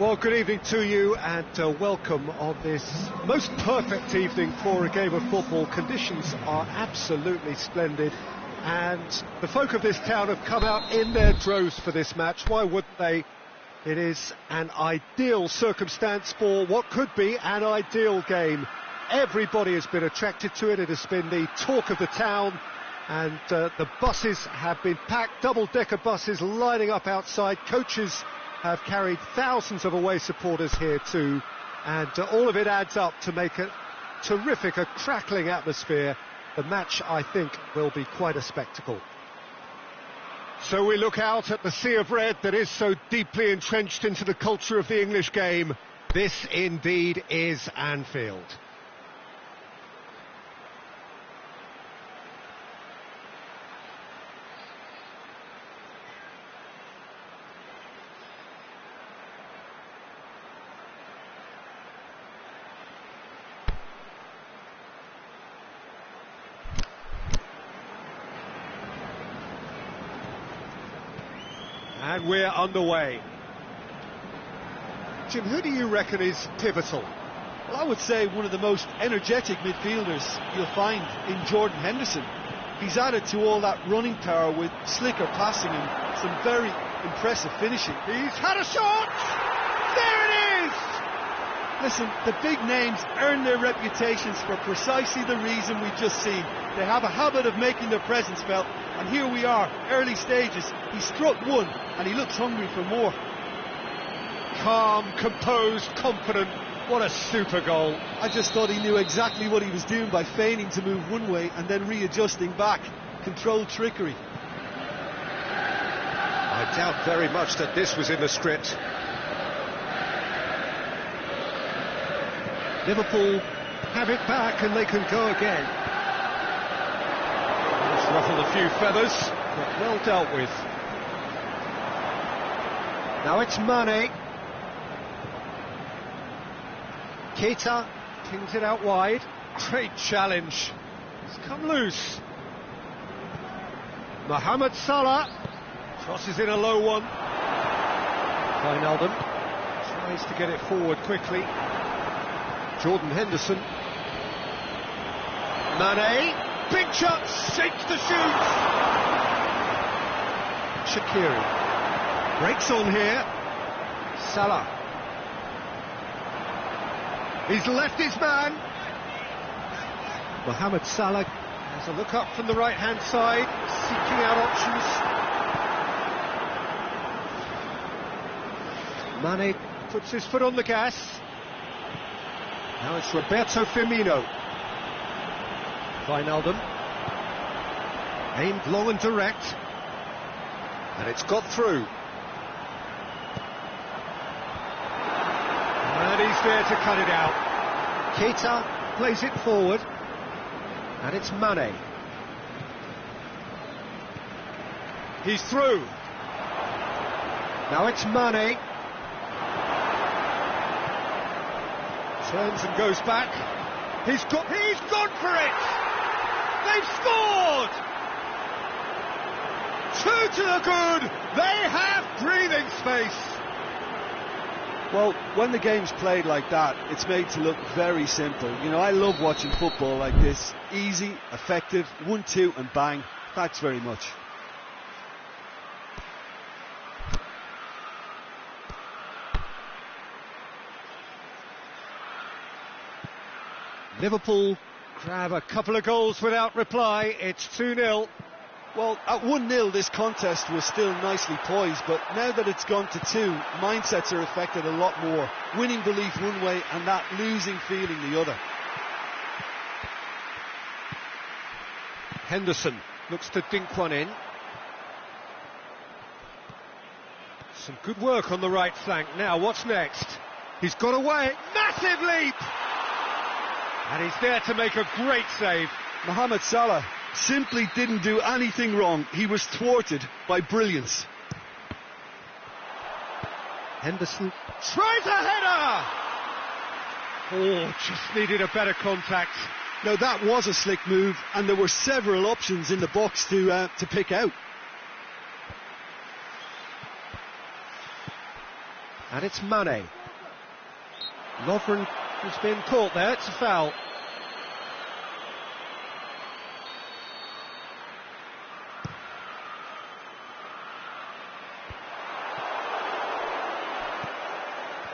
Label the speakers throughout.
Speaker 1: Well, good evening to you and welcome on this most perfect evening for a game of football. Conditions are absolutely splendid and the folk of this town have come out in their droves for this match. Why wouldn't they? It is an ideal circumstance for what could be an ideal game. Everybody has been attracted to it. It has been the talk of the town, and the buses have been packed, double-decker buses lining up outside. Coaches have carried thousands of away supporters here too, and all of it adds up to make a terrific, a crackling atmosphere. The match, I think, will be quite a spectacle. So we look out at the sea of red that is so deeply entrenched into the culture of the English game. This indeed is Anfield. And we're underway. Jim, who do you reckon is pivotal?
Speaker 2: Well, I would say one of the most energetic midfielders you'll find in Jordan Henderson. He's added to all that running power with slicker passing and some very impressive finishing.
Speaker 1: He's had a shot! There it is!
Speaker 2: Listen, the big names earn their reputations for precisely the reason we've just seen. They have a habit of making their presence felt, and here we are, early stages. He struck one, and he looks hungry for more.
Speaker 1: Calm, composed, confident. What a super goal.
Speaker 2: I just thought he knew exactly what he was doing by feigning to move one way and then readjusting back. Controlled trickery.
Speaker 1: I doubt very much that this was in the script. Liverpool have it back and they can go again. It's ruffled a few feathers, but well dealt with. Now it's Mane. Keita pings it out wide. Great challenge. It's come loose. Mohamed Salah crosses in a low one. Wijnaldum tries to get it forward quickly. Jordan Henderson. Mane, big shot, shakes the shoot. Shaqiri breaks on here. Salah. He's left his man. Mohamed Salah has a look up from the right-hand side, seeking out options. Mane puts his foot on the gas. Now it's Roberto Firmino. Wijnaldum. Aimed long and direct. And it's got through. And he's there to cut it out. Keita plays it forward. And it's Mane. He's through. Now it's Mane. Turns and goes back. He's gone for it! They've scored! 2 to the good! They have breathing space!
Speaker 2: Well, when the game's played like that, it's made to look very simple. You know, I love watching football like this. Easy, effective, 1-2 and bang. Thanks very much.
Speaker 1: Liverpool grab a couple of goals without reply. It's 2-0.
Speaker 2: Well, at 1-0 this contest was still nicely poised, but now that it's gone to 2, mindsets are affected a lot more. Winning belief one way and that losing feeling the other.
Speaker 1: Henderson looks to dink one in. Some good work on the right flank. Now what's next? He's got away. Massive leap! And he's there to make a great save.
Speaker 2: Mohamed Salah simply didn't do anything wrong. He was thwarted by brilliance.
Speaker 1: Henderson tries a header! Oh, just needed a better contact.
Speaker 2: Now that was a slick move, and there were several options in the box to pick out.
Speaker 1: And it's Mane. Lovren has been caught there, it's a foul.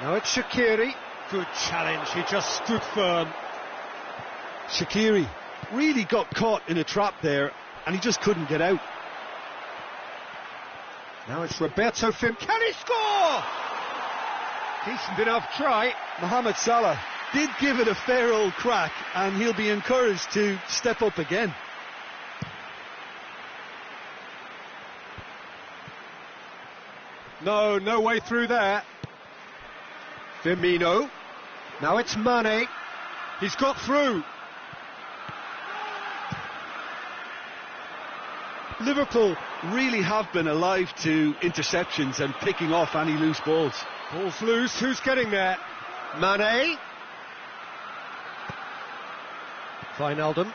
Speaker 1: Now it's Shaqiri. Good challenge, he just stood firm.
Speaker 2: Shaqiri really got caught in a trap there, and he just couldn't get out.
Speaker 1: Now it's Roberto Firmino. Can he score? Decent enough try.
Speaker 2: Mohamed Salah did give it a fair old crack, and he'll be encouraged to step up again.
Speaker 1: No way through there. Firmino. Now it's Mane. He's got through.
Speaker 2: Liverpool really have been alive to interceptions and picking off any loose balls.
Speaker 1: Ball's loose, who's getting there? Mane. Wijnaldum.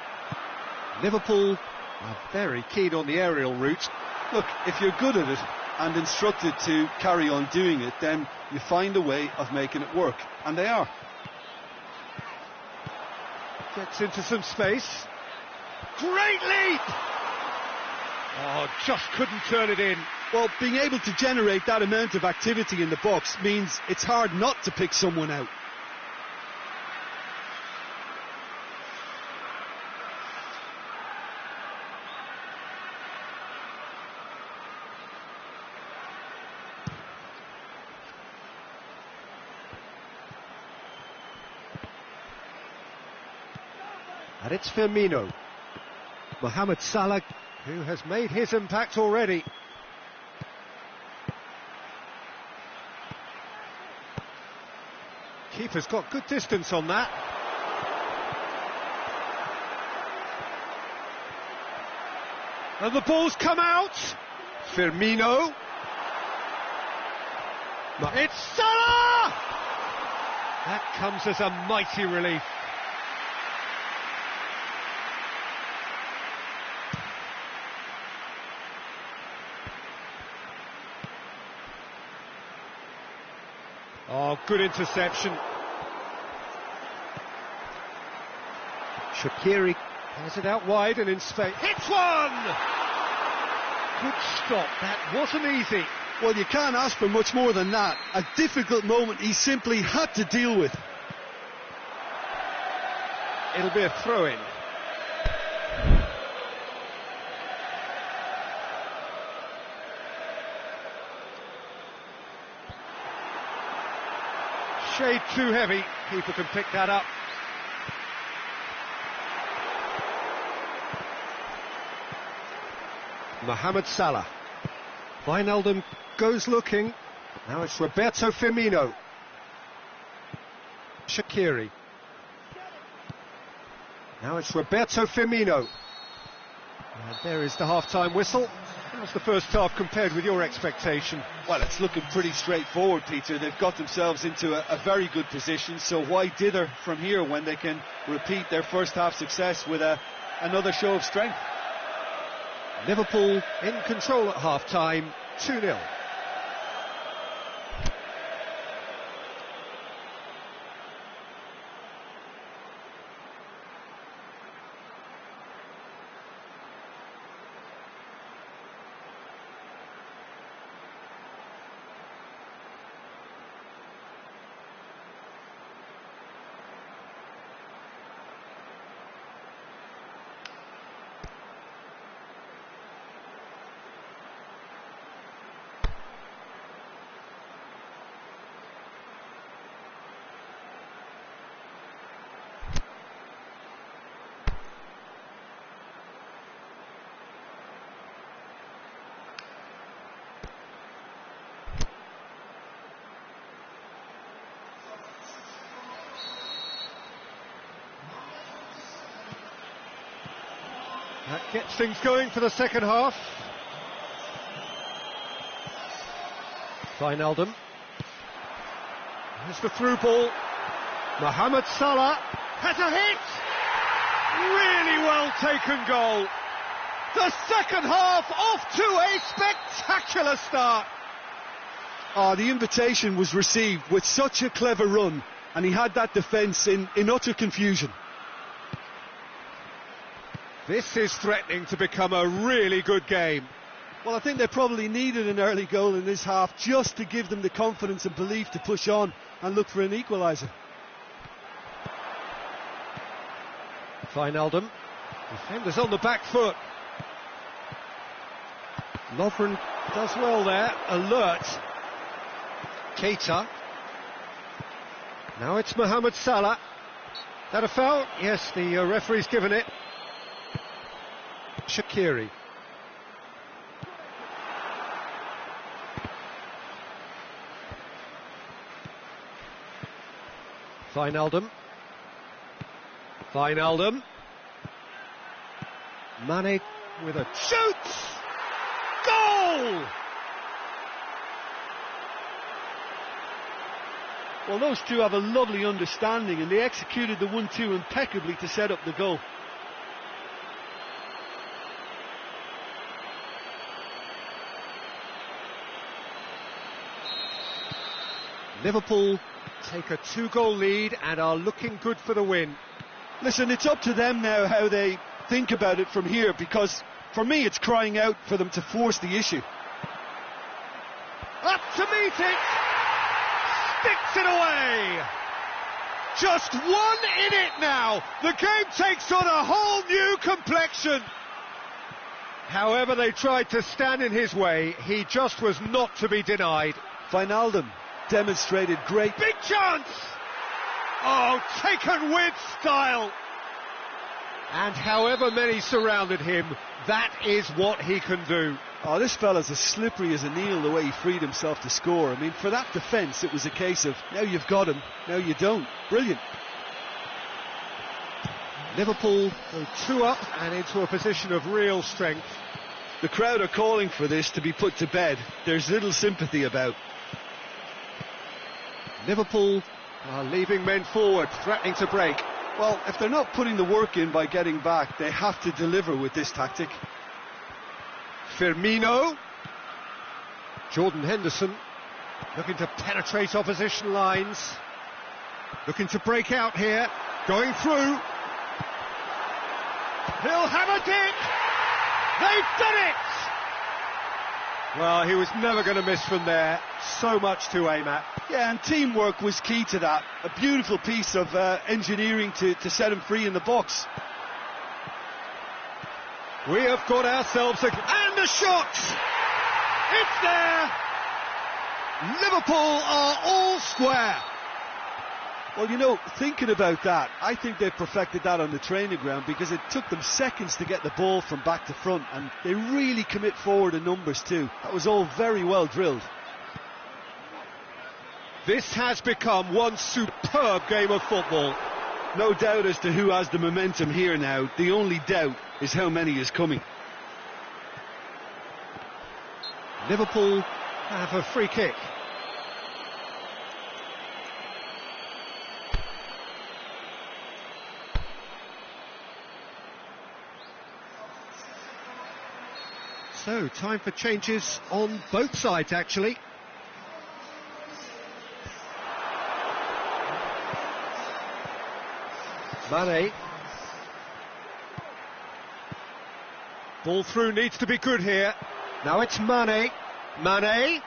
Speaker 1: Liverpool are very keen on the aerial route.
Speaker 2: Look, if you're good at it and instructed to carry on doing it, then you find a way of making it work, and they are.
Speaker 1: Gets into some space. Great leap! Oh, just couldn't turn it in.
Speaker 2: Well, being able to generate that amount of activity in the box means it's hard not to pick someone out.
Speaker 1: And it's Firmino. Mohamed Salah, who has made his impact already. Keeper's got good distance on that. And the ball's come out. Firmino. It's Salah! That comes as a mighty relief. Oh, good interception. Shaqiri has it out wide and in space. Hits one! Good stop, that wasn't easy.
Speaker 2: Well, you can't ask for much more than that. A difficult moment he simply had to deal with.
Speaker 1: It'll be a throw-in. Shade too heavy, keeper can pick that up. Mohamed Salah. Wijnaldum goes looking. Now it's Roberto Firmino. Shaqiri. Now it's Roberto Firmino. And there is the half-time whistle. How's the first half compared with your expectation?
Speaker 2: Well, it's looking pretty straightforward, Peter. They've got themselves into a very good position, so why dither from here when they can repeat their first half success with another show of strength?
Speaker 1: Liverpool in control at half-time, 2-0. That gets things going for the second half. Wijnaldum. Here's the through ball. Mohamed Salah has a hit! Really well taken goal. The second half off to a spectacular start.
Speaker 2: Oh, the invitation was received with such a clever run, and he had that defence in utter confusion.
Speaker 1: This is threatening to become a really good game.
Speaker 2: Well, I think they probably needed an early goal in this half just to give them the confidence and belief to push on and look for an equaliser.
Speaker 1: Wijnaldum, defenders on the back foot. Lovren does well there, alert. Keita. Now it's Mohamed Salah. That a foul? Yes, the referee's given it. Shaqiri. Wijnaldum. Wijnaldum. Mane with a shoots! Goal!
Speaker 2: Well, those two have a lovely understanding, and they executed the 1-2 impeccably to set up the goal.
Speaker 1: Liverpool take a 2-goal lead and are looking good for the win.
Speaker 2: Listen, it's up to them now how they think about it from here, because for me it's crying out for them to force the issue.
Speaker 1: Up to meet it! Sticks it away! Just one in it now! The game takes on a whole new complexion! However they tried to stand in his way, he just was not to be denied.
Speaker 2: Wijnaldum demonstrated great...
Speaker 1: Big chance! Oh, taken with style! And however many surrounded him, that is what he can do.
Speaker 2: Oh, this fella's as slippery as an eel, the way he freed himself to score. I mean, for that defence, it was a case of, now you've got him, now you don't. Brilliant.
Speaker 1: Liverpool go 2 up and into a position of real strength.
Speaker 2: The crowd are calling for this to be put to bed. There's little sympathy about.
Speaker 1: Liverpool are leaving men forward, threatening to break.
Speaker 2: Well, if they're not putting the work in by getting back, they have to deliver with this tactic.
Speaker 1: Firmino. Jordan Henderson looking to penetrate opposition lines. Looking to break out here. Going through. He'll hammer it! They've done it! Well, he was never going to miss from there. So much to aim at.
Speaker 2: Yeah, and teamwork was key to that. A beautiful piece of engineering to set him free in the box.
Speaker 1: We have got ourselves a... And the shot! It's there! Liverpool are all square.
Speaker 2: Well, you know, thinking about that, I think they've perfected that on the training ground, because it took them seconds to get the ball from back to front, and they really commit forward in numbers too. That was all very well drilled.
Speaker 1: This has become one superb game of football.
Speaker 2: No doubt as to who has the momentum here now. The only doubt is how many is coming.
Speaker 1: Liverpool have a free kick. So, time for changes on both sides, actually. Mane. Ball through needs to be good here. Now it's Mane. Mane.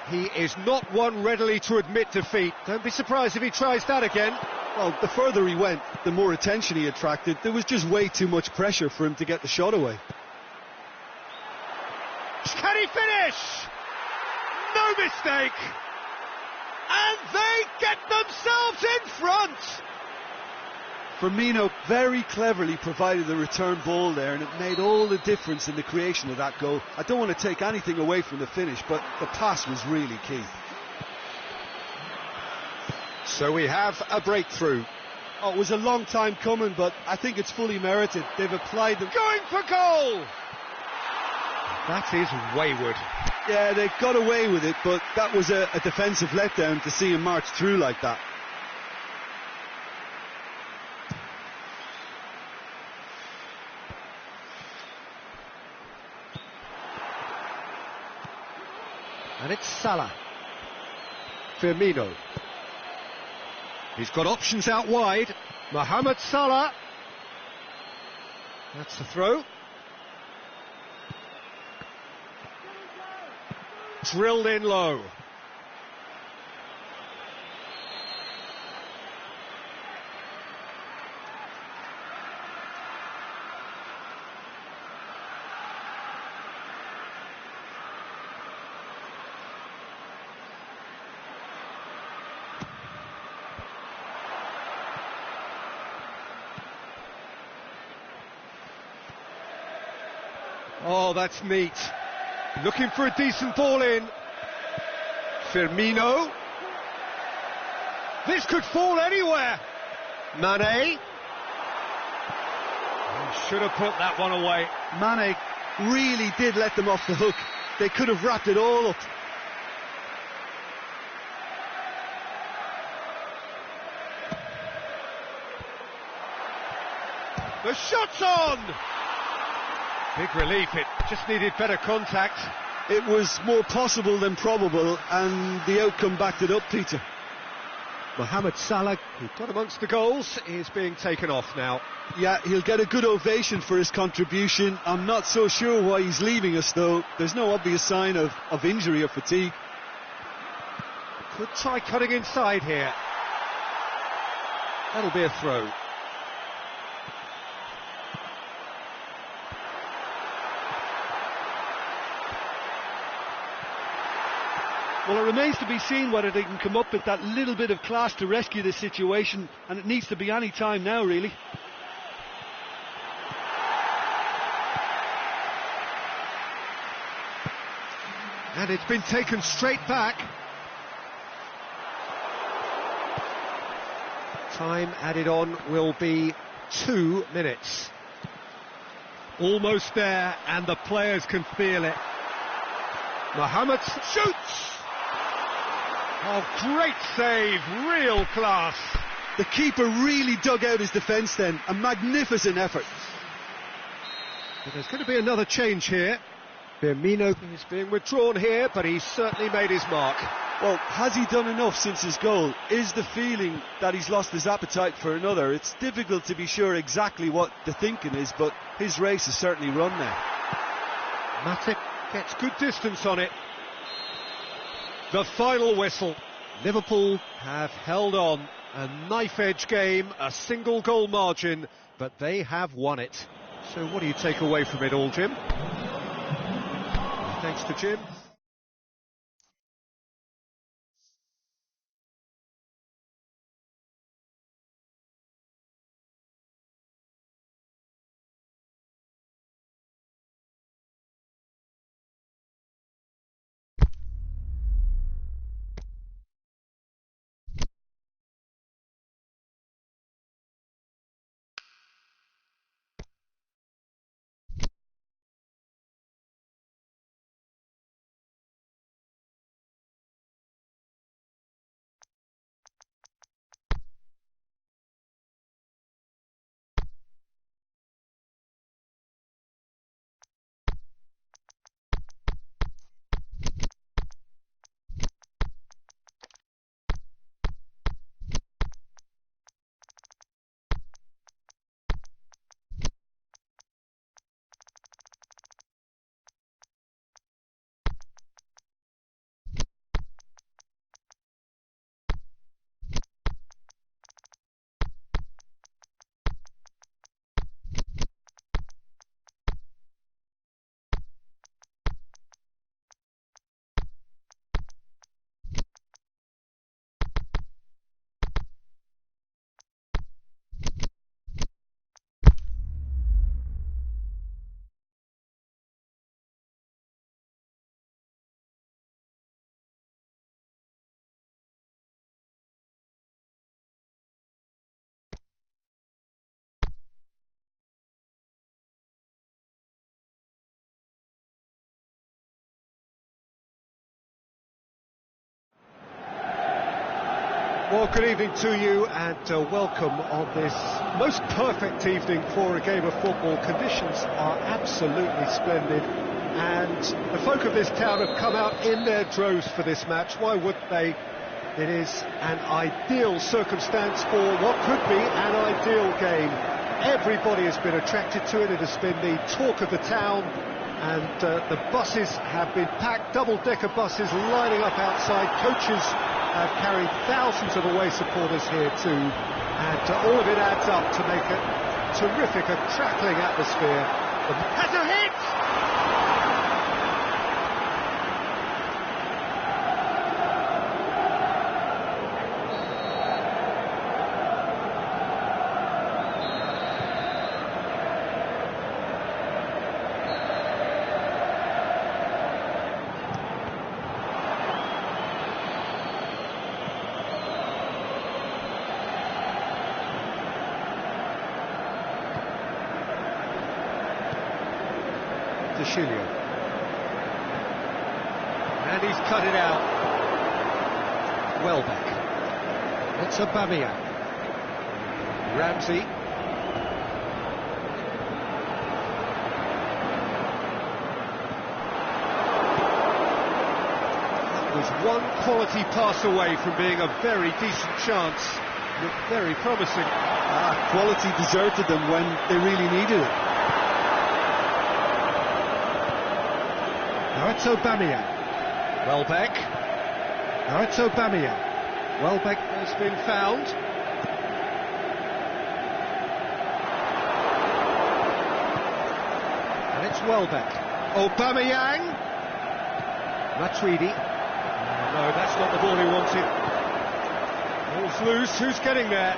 Speaker 1: He is not one readily to admit defeat. Don't be surprised if he tries that again.
Speaker 2: Well, the further he went, the more attention he attracted. There was just way too much pressure for him to get the shot away.
Speaker 1: Can he finish? No mistake. And they get themselves in front.
Speaker 2: Firmino very cleverly provided the return ball there, and it made all the difference in the creation of that goal. I don't want to take anything away from the finish, but the pass was really key.
Speaker 1: So we have a breakthrough.
Speaker 2: Oh, it was a long time coming, but I think it's fully merited. They've applied them.
Speaker 1: Going for goal! That is wayward.
Speaker 2: Yeah, they got away with it, but that was a defensive letdown to see him march through like that.
Speaker 1: And it's Salah. Firmino. He's got options out wide. Mohamed Salah. That's the throw. Drilled in low. Oh, that's neat. Looking for a decent ball in. Firmino. This could fall anywhere. Mane. He should have put that one away.
Speaker 2: Mane really did let them off the hook. They could have wrapped it all up.
Speaker 1: The shot's on! Big relief, it just needed better contact.
Speaker 2: It was more possible than probable, and the outcome backed it up, Peter.
Speaker 1: Mohamed Salah, who got amongst the goals, is being taken off now.
Speaker 2: Yeah, he'll get a good ovation for his contribution. I'm not so sure why he's leaving us, though. There's no obvious sign of injury or fatigue.
Speaker 1: Could try cutting inside here. That'll be a throw.
Speaker 2: Well, it remains to be seen whether they can come up with that little bit of class to rescue this situation, and it needs to be any time now, really.
Speaker 1: And it's been taken straight back. Time added on will be 2 minutes. Almost there, and the players can feel it. Mohamed shoots! Oh, great save, real class.
Speaker 2: The keeper really dug out his defence then, a magnificent effort.
Speaker 1: But there's going to be another change here. Firmino is being withdrawn here, but he's certainly made his mark.
Speaker 2: Well, has he done enough since his goal? Is the feeling that he's lost his appetite for another? It's difficult to be sure exactly what the thinking is, but his race is certainly run now.
Speaker 1: Matip gets good distance on it. The final whistle. Liverpool have held on. A knife-edge game, a single goal margin, but they have won it. So what do you take away from it all, Jim? Thanks to Jim. Well, good evening to you and welcome on this most perfect evening for a game of football. Conditions are absolutely splendid and the folk of this town have come out in their droves for this match. Why wouldn't they? It is an ideal circumstance for what could be an ideal game. Everybody has been attracted to it. It has been the talk of the town, and the buses have been packed, double-decker buses lining up outside. Coaches have carried thousands of away supporters here too, and all of it adds up to make a terrific, a crackling atmosphere. Has a hit! And he's cut it out. Welbeck. It's Aubameyang. Ramsey. That was one quality pass away from being a very decent chance. Looked very promising.
Speaker 2: Quality deserted them when they really needed it.
Speaker 1: Now it's Aubameyang. Welbeck. Now it's Aubameyang. Welbeck has been found. And it's Welbeck. Aubameyang. Matuidi. No, that's not the ball he wanted. Ball's loose. Who's getting there?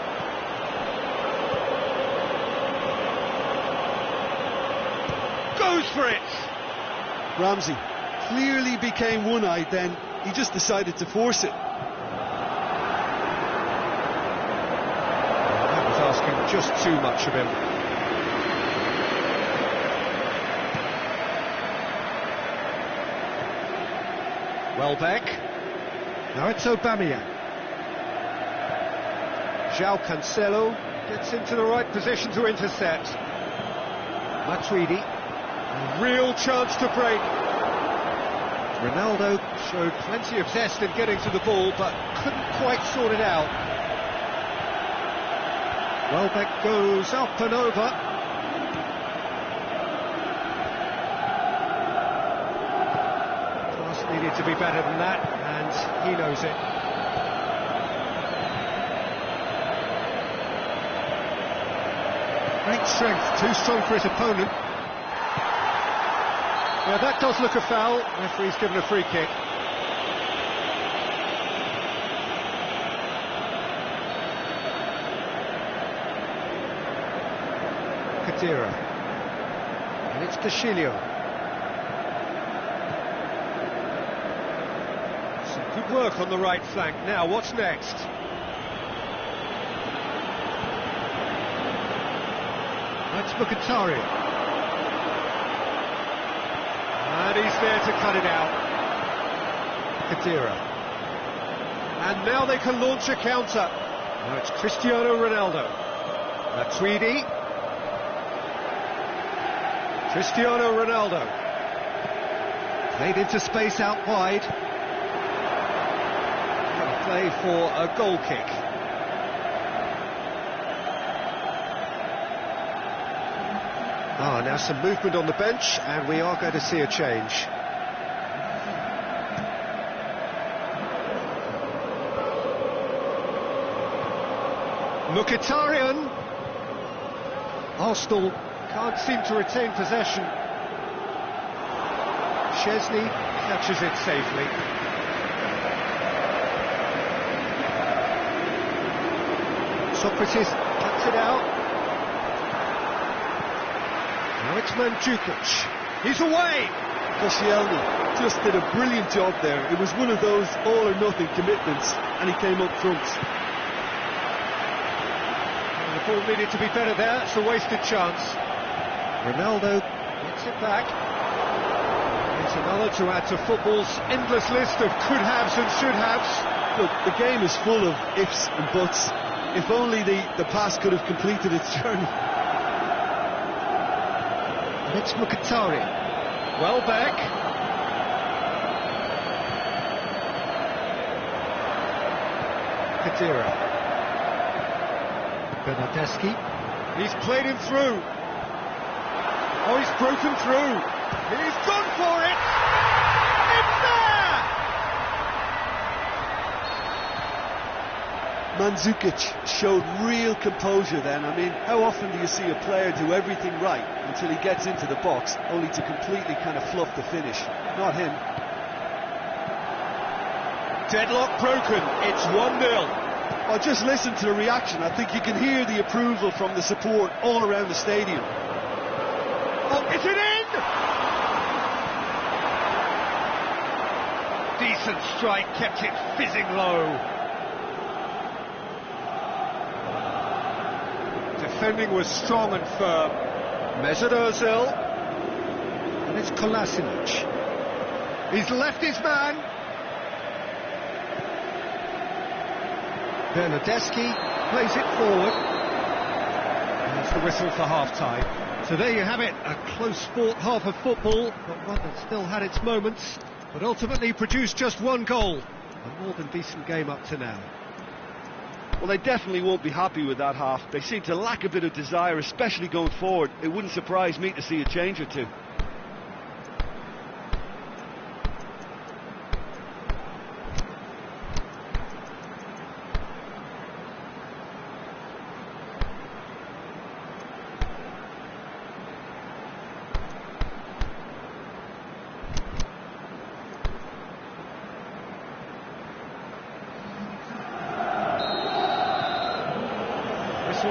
Speaker 1: Goes for it.
Speaker 2: Ramsey clearly became one-eyed then. He just decided to force it.
Speaker 1: That was asking just too much of him. Welbeck. Now it's Aubameyang. João Cancelo gets into the right position to intercept. Matuidi. A real chance to break. Ronaldo showed plenty of zest in getting to the ball, but couldn't quite sort it out. Welbeck goes up and over. Pass needed to be better than that, and he knows it. Great strength, too strong for his opponent. Yeah, that does look a foul. Referee's given a free kick. Kadira. And it's Castillo. Some good work on the right flank. Now, what's next? That's Mkhitaryan. And he's there to cut it out. Kadira. And now they can launch a counter. Now it's Cristiano Ronaldo. Matuidi. Cristiano Ronaldo. Played into space out wide. Gonna play for a goal kick. Now some movement on the bench, and we are going to see a change. Mkhitaryan. Arsenal can't seem to retain possession. Szczesny catches it safely. Socrates cuts it out. Now it's Mandzukic. He's away!
Speaker 2: Koscielny just did a brilliant job there. It was one of those all-or-nothing commitments, and he came up front.
Speaker 1: And the ball needed to be better there. It's a wasted chance. Ronaldo gets it back. It's another to add to football's endless list of could-haves and should-haves.
Speaker 2: Look, the game is full of ifs and buts. If only the pass could have completed its journey.
Speaker 1: And it's Mkhitaryan. Welbeck. Kadira. Bernardeschi. He's played him through. Oh, he's broken through. He's gone for it. It's there!
Speaker 2: Mandzukic showed real composure then. I mean, how often do you see a player do everything right until he gets into the box, only to completely kind of fluff the finish? Not him.
Speaker 1: Deadlock broken. It's 1-0.
Speaker 2: Well, just listen to the reaction. I think you can hear the approval from the support all around the stadium.
Speaker 1: Oh, is it in? Decent strike, kept it fizzing low. Defending was strong and firm. Mesut Ozil. And it's Kolasinac. He's left his man. Bernardeschi plays it forward. And that's the whistle for half-time. So there you have it, a close-fought half of football, but one that still had its moments, but ultimately produced just one goal. A more than decent game up to now.
Speaker 2: Well, they definitely won't be happy with that half. They seem to lack a bit of desire, especially going forward. It wouldn't surprise me to see a change or two.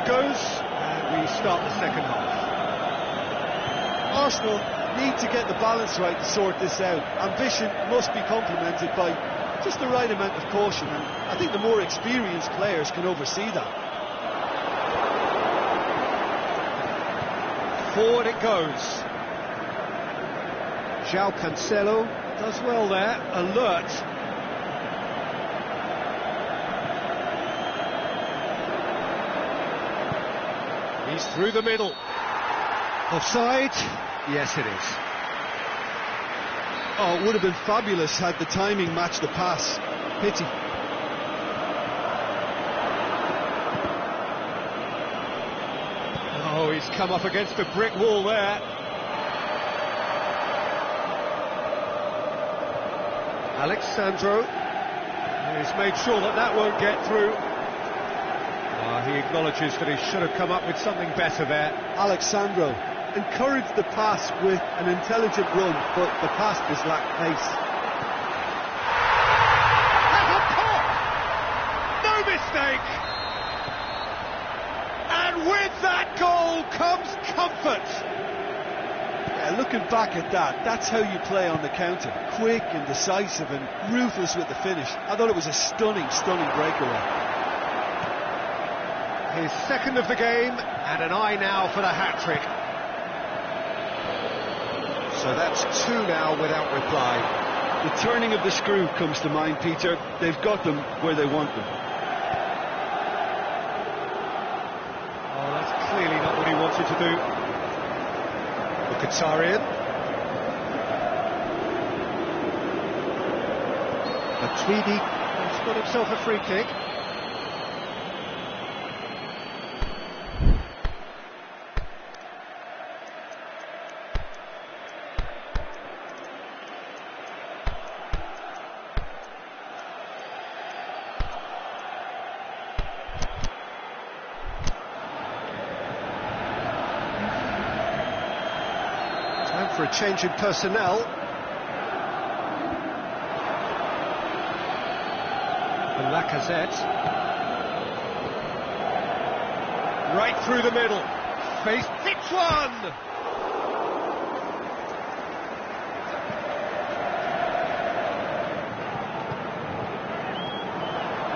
Speaker 1: Goes, and we start the second half.
Speaker 2: Arsenal need to get the balance right to sort this out. Ambition must be complemented by just the right amount of caution, and I think the more experienced players can oversee that.
Speaker 1: Forward it goes. João Cancelo does well there, alert. He's through the middle. Offside? Yes, it is.
Speaker 2: Oh, it would have been fabulous had the timing matched the pass. Pity.
Speaker 1: Oh, he's come up against a brick wall there. Alexandro. He's made sure that that won't get through. He acknowledges that he should have come up with something better there.
Speaker 2: Alexandro encouraged the pass with an intelligent run, but the pass just lacked pace.
Speaker 1: That's a pop! No mistake! And with that goal comes comfort.
Speaker 2: Yeah, looking back at that, that's how you play on the counter. Quick and decisive and ruthless with the finish. I thought it was a stunning, stunning breakaway.
Speaker 1: His second of the game, and an eye now for the hat-trick. So that's two now without reply.
Speaker 2: The turning of the screw comes to mind, Peter. They've got them where they want them.
Speaker 1: Oh, that's clearly not what he wanted to do. Mkhitaryan. Matuidi has got himself a free kick. For a change in personnel. And Lacazette. Right through the middle. Face hits one!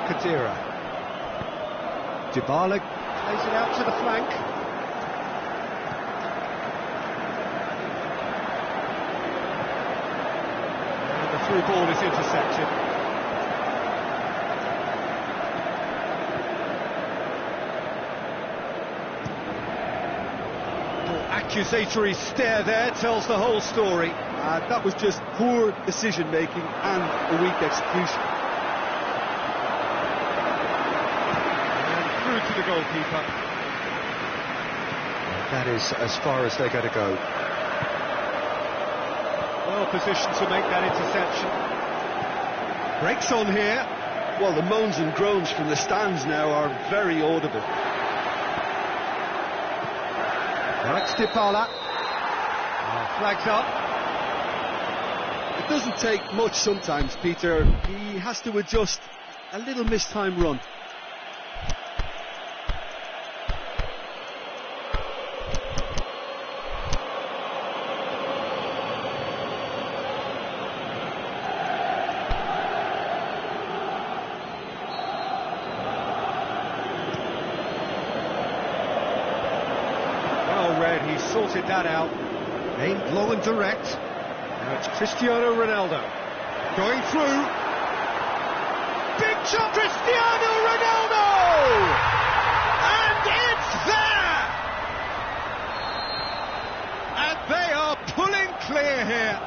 Speaker 1: Kadira. Dybala plays it out to the flank. Through ball is intercepted. Accusatory stare there tells the whole story.
Speaker 2: That was just poor decision making and a weak execution.
Speaker 1: And through to the goalkeeper. That is as far as they're going to go. Well positioned to make that interception. Breaks on here.
Speaker 2: Well, the moans and groans from the stands now are very audible.
Speaker 1: Alex Dybala. Flags up.
Speaker 2: It doesn't take much sometimes, Peter. He has to adjust a little mistimed run.
Speaker 1: Well read, he sorted that out. Aimed low and direct. Now it's Cristiano Ronaldo. Going through. Big shot, Cristiano Ronaldo! And it's there! And they are pulling clear here.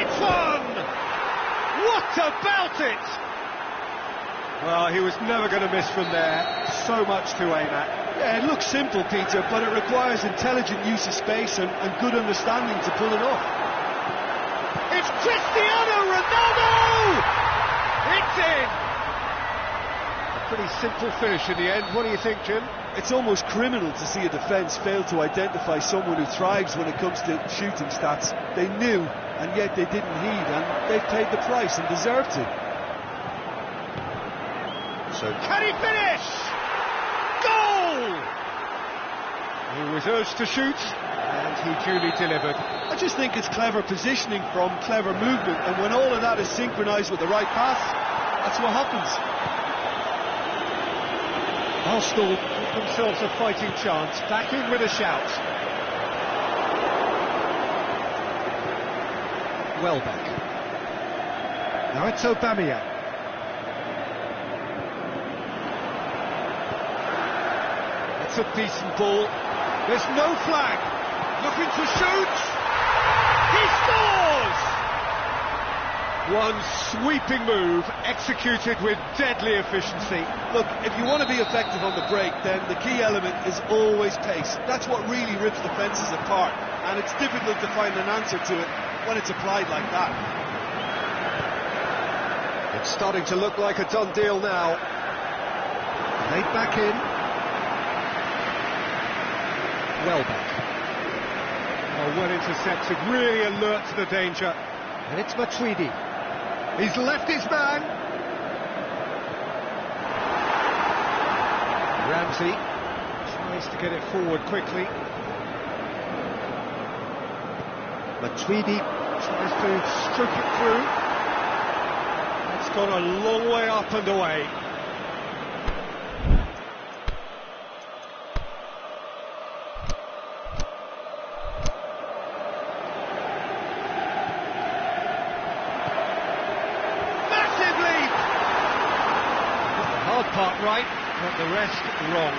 Speaker 1: It's on! What about it? Well, he was never going to miss from there. So much to aim at.
Speaker 2: Yeah, it looks simple, Peter, but it requires intelligent use of space and good understanding to pull it off.
Speaker 1: It's Cristiano Ronaldo! It's in! A pretty simple finish in the end. What do you think, Jim?
Speaker 2: It's almost criminal to see a defence fail to identify someone who thrives when it comes to shooting stats. They knew, and yet they didn't heed, and they've paid the price and deserve to.
Speaker 1: So can he finish? Goal! He was urged to shoot, and he duly delivered.
Speaker 2: I just think it's clever positioning from clever movement, and when all of that is synchronised with the right pass, that's what happens.
Speaker 1: Arsenal give themselves a fighting chance, back in with a shout. Welbeck. Now it's Aubameyang. It's a decent ball. There's no flag. Looking to shoot. He scores! One sweeping move, executed with deadly efficiency.
Speaker 2: Look, if you want to be effective on the break, then the key element is always pace. That's what really rips defences apart, and it's difficult to find an answer to it when it's applied like that.
Speaker 1: It's starting to look like a done deal now. Laid back in. Welbeck. Oh, well intercepted, really alert to the danger. And it's Matuidi. He's left his man. Ramsey tries to get it forward quickly. Matuidi tries to stroke it through. It's gone a long way up and away. Part right, but the rest wrong.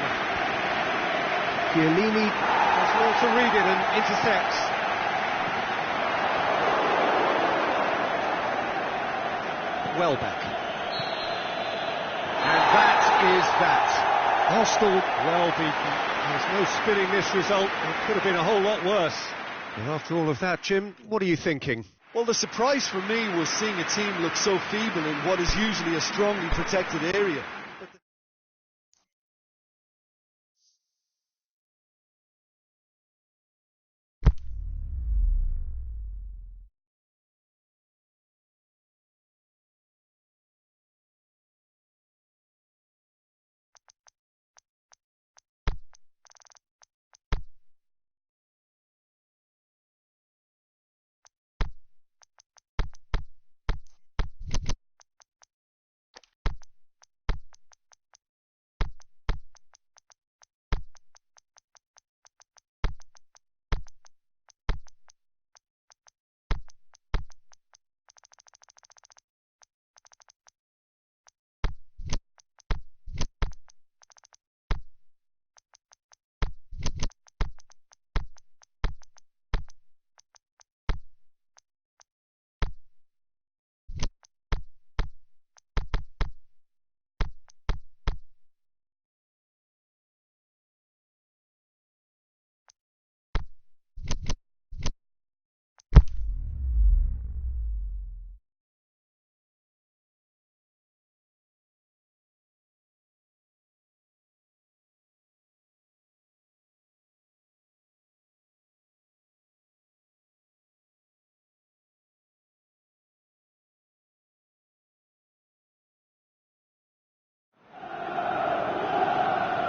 Speaker 1: Chiellini does well to read it and intercepts. Welbeck. And that is that. Arsenal well beaten. There's no spinning this result. It could have been a whole lot worse. And after all of that, Jim, what are you thinking?
Speaker 2: Well, the surprise for me was seeing a team look so feeble in what is usually a strongly protected area.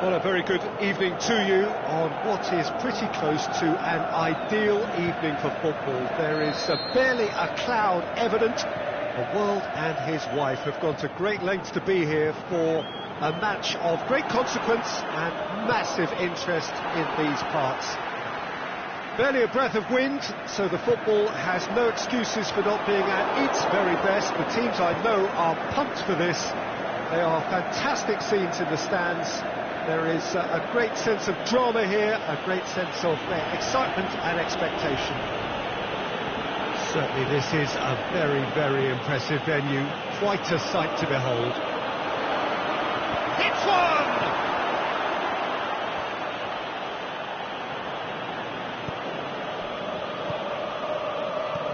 Speaker 1: Well, a very good evening to you on what is pretty close to an ideal evening for football. There is barely a cloud evident. The world and his wife have gone to great lengths to be here for a match of great consequence and massive interest in these parts. Barely a breath of wind, so the football has no excuses for not being at its very best. The teams I know are pumped for this. They are fantastic scenes in the stands. There is a great sense of drama here, a great sense of excitement and expectation. Certainly this is a very, very impressive venue. Quite a sight to behold. It's one!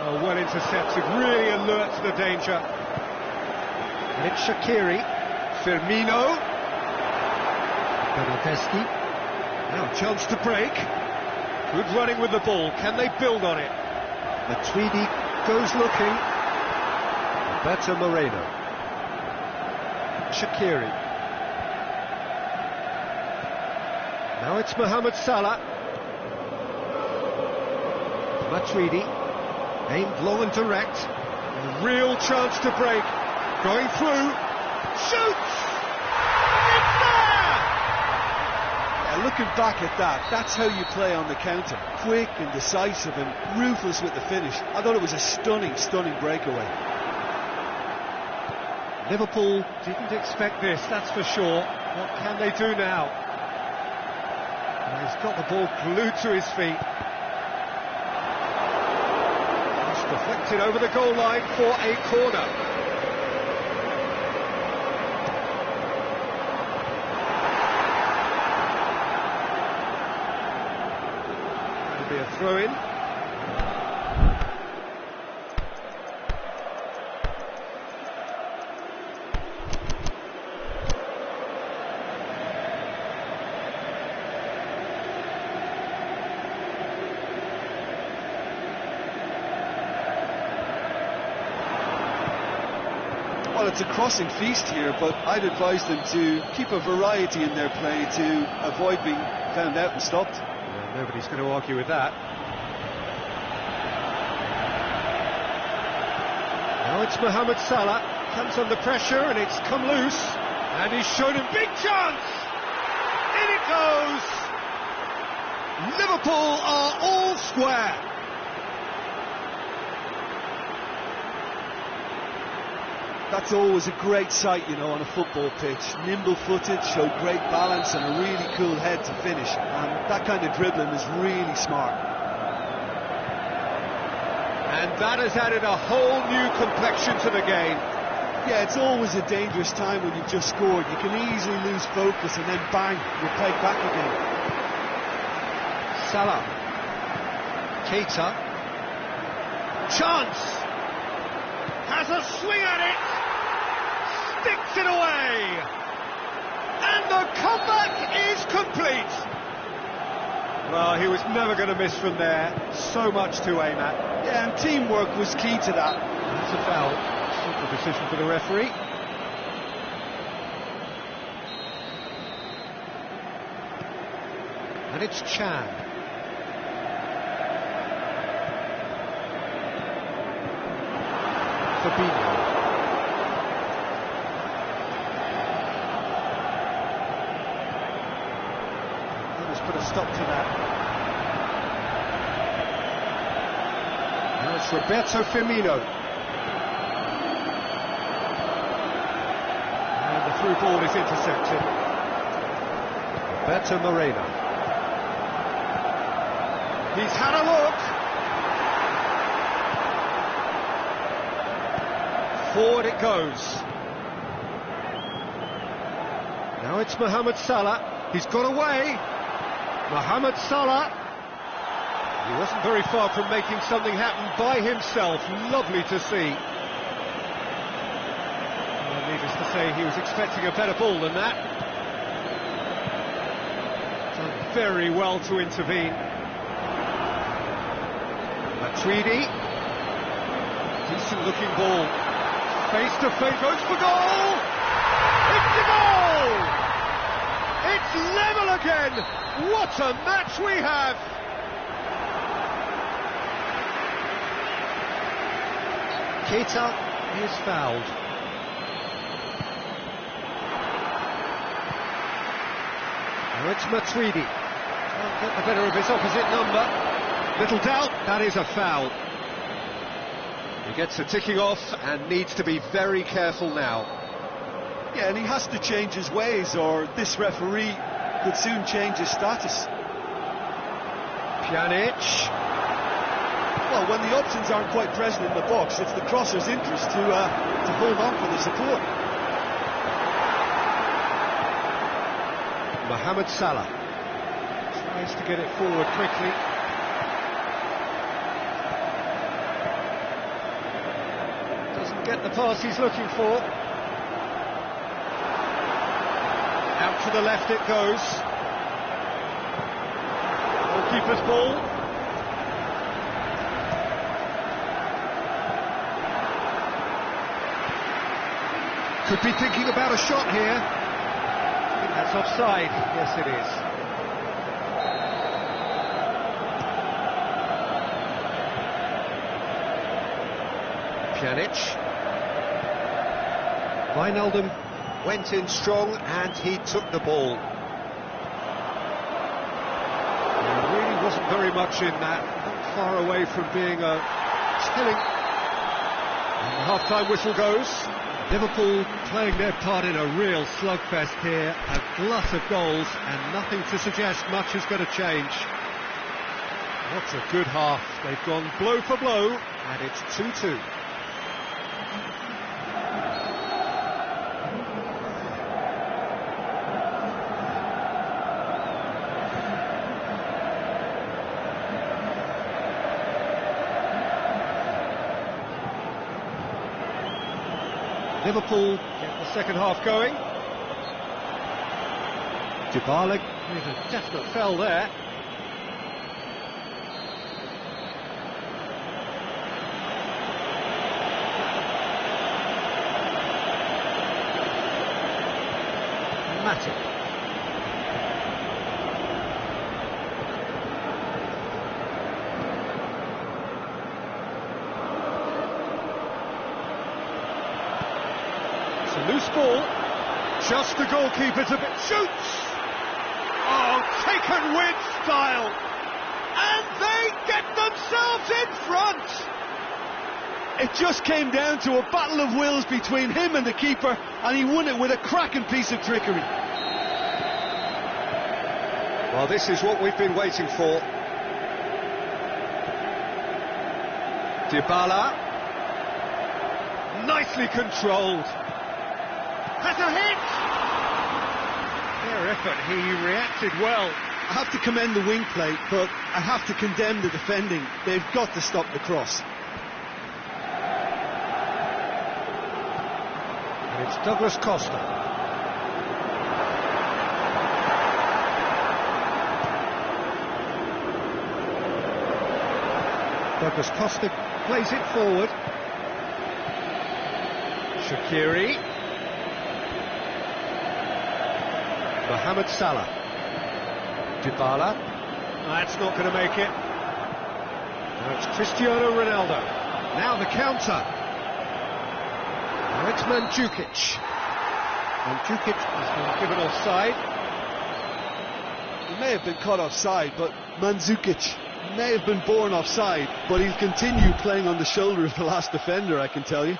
Speaker 1: Oh, well intercepted, really alert to the danger. And it's Shaqiri, Firmino. Bernardeschi. Now a chance to break. Good running with the ball. Can they build on it? Matuidi goes looking. Roberto Moreno. Shaqiri. Now it's Mohamed Salah. Matuidi. Aimed long and direct. A real chance to break. Going through. Shoots!
Speaker 2: Looking back at that, that's how you play on the counter. Quick and decisive and ruthless with the finish. I thought it was a stunning, stunning breakaway.
Speaker 1: Liverpool didn't expect this, that's for sure. What can they do now? And he's got the ball glued to his feet. It's deflected over the goal line for a corner. Be a throw-in.
Speaker 2: Well, it's a crossing feast here, but I'd advise them to keep a variety in their play to avoid being found out and stopped.
Speaker 1: Nobody's going to argue with that. Now it's Mohamed Salah, comes under pressure and it's come loose, and he's shown him big chance! In it goes! Liverpool are all square.
Speaker 2: That's always a great sight, you know, on a football pitch. Nimble-footed, showed great balance and a really cool head to finish. And that kind of dribbling is really smart.
Speaker 1: And that has added a whole new complexion to the game.
Speaker 2: Yeah, it's always a dangerous time when you've just scored. You can easily lose focus and then bang, you're pegged back again.
Speaker 1: Salah. Keita. Chance! Has a swing at it! Sticks it away! And the comeback is complete! Well, he was never going to miss from there. So much to aim at.
Speaker 2: Yeah, and teamwork was key to that.
Speaker 1: That's a foul. Simple decision for the referee. And it's Chan. Fabinho. Put a stop to that. Now it's Roberto Firmino. And the through ball is intercepted. Roberto Moreno. He's had a look. Forward it goes. Now it's Mohamed Salah. He's got away. Mohamed Salah, he wasn't very far from making something happen by himself. Lovely to see. Well, needless to say, he was expecting a better ball than that. Done very well to intervene. Matuidi, decent looking ball. Face to face, goes for goal! It's the goal! It's level again! What a match we have! Keita is fouled. Now it's Matuidi. Can't get the better of his opposite number. Little doubt, that is a foul. He gets the ticking off and needs to be very careful now.
Speaker 2: Yeah, and he has to change his ways, or this referee could soon change his status.
Speaker 1: Pjanic.
Speaker 2: Well, when the options aren't quite present in the box, it's the crosser's interest to hold on for the support.
Speaker 1: Mohamed Salah tries to get it forward quickly. Doesn't get the pass he's looking for. Out to the left it goes. Goalkeeper's ball. Could be thinking about a shot here. I think that's offside. Yes, it is. Pjanic. Wijnaldum went in strong and he took the ball. There really wasn't very much in that. Not far away from being a telling. And the half-time whistle goes. Liverpool playing their part in a real slugfest here, a glut of goals and nothing to suggest much is going to change. What a good half. They've gone blow for blow and it's 2-2. Liverpool get the second half going. Dybala with a definite fell there. Matic. It's a loose ball. Just the goalkeeper to shoots. Oh, taken with style. And they get themselves in front.
Speaker 2: It just came down to a battle of wills between him and the keeper, and he won it with a cracking piece of trickery.
Speaker 1: Well, this is what we've been waiting for. Dybala. Nicely controlled. Has a hit! Fair effort, he reacted well.
Speaker 2: I have to commend the wing play, but I have to condemn the defending. They've got to stop the cross.
Speaker 1: And it's Douglas Costa. Douglas Costa plays it forward. Shaqiri. Mohamed Salah. Dybala. That's not going to make it. Now it's Cristiano Ronaldo. Now the counter. Now it's Mandzukic. Mandzukic has been given offside.
Speaker 2: He may have been caught offside, but Mandzukic may have been born offside, but he'll continue playing on the shoulder of the last defender, I can tell you.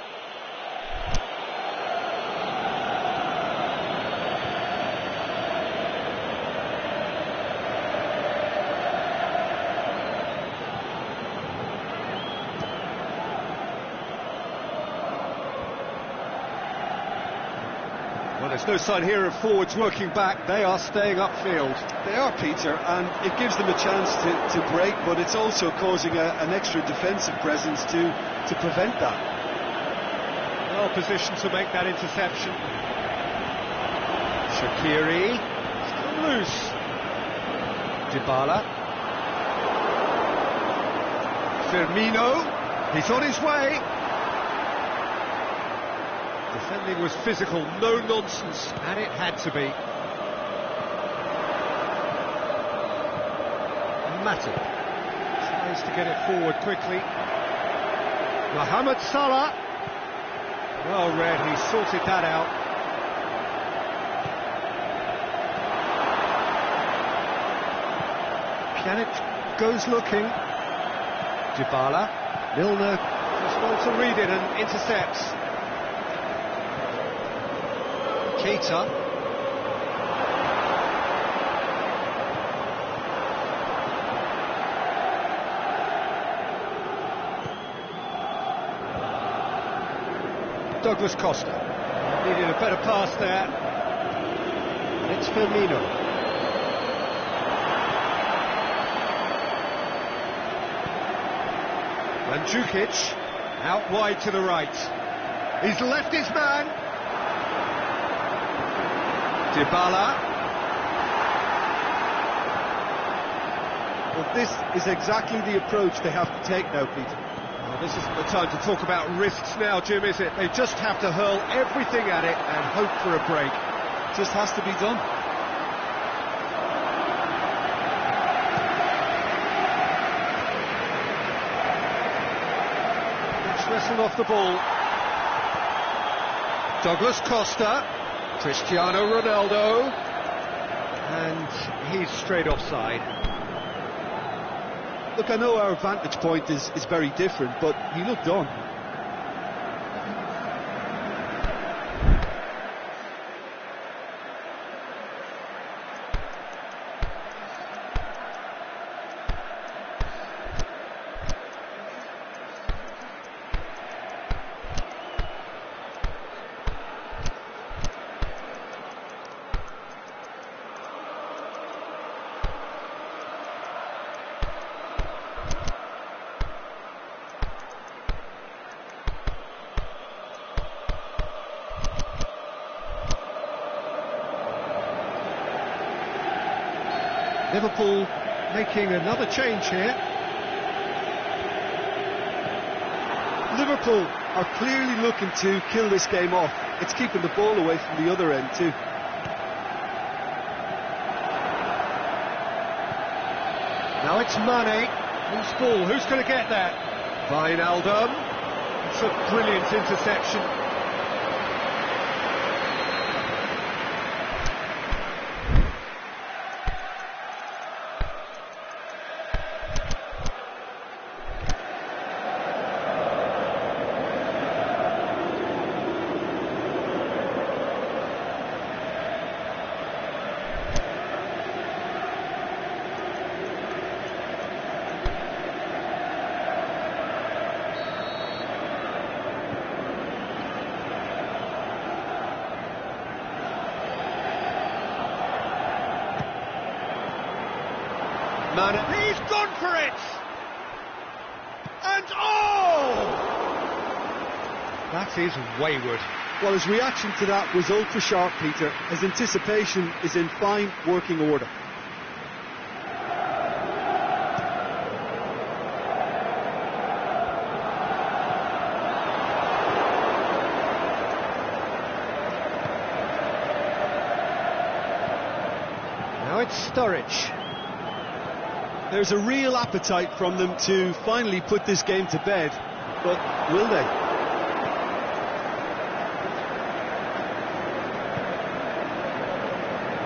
Speaker 1: Well, there's no sign here of forwards working back. They are staying upfield.
Speaker 2: They are, Peter, and it gives them a chance to break, but it's also causing an extra defensive presence to prevent that.
Speaker 1: Well positioned to make that interception. Shaqiri. Still loose. Dybala. Firmino. He's on his way. Defending was physical, no nonsense, and it had to be. Matip tries to get it forward quickly. Mohamed Salah. Well read, he sorted that out. Pjanic goes looking. Dybala. Milner just wants to read it and intercepts. Keita. Douglas Costa needed a better pass there. It's Firmino. Mandzukic out wide to the right. He's left his man. Dybala.
Speaker 2: Well, this is exactly the approach they have to take now, Peter.
Speaker 1: This isn't the time to talk about risks now, Jim, is it? They just have to hurl everything at it and hope for a break.
Speaker 2: Just has to be done.
Speaker 1: It's wrestled off the ball. Douglas Costa, Cristiano Ronaldo, and he's straight offside.
Speaker 2: Look, I know our vantage point is very different, but he looked on.
Speaker 1: Liverpool making another change here.
Speaker 2: Liverpool are clearly looking to kill this game off. It's keeping the ball away from the other end too.
Speaker 1: Now it's Mane. Who's ball? Who's going to get that? Wijnaldum. It's a brilliant interception. Mane, he's gone for it! And oh! That is wayward.
Speaker 2: Well, his reaction to that was ultra sharp, Peter. His anticipation is in fine working order.
Speaker 1: Now it's Sturridge.
Speaker 2: There's a real appetite from them to finally put this game to bed, but will they?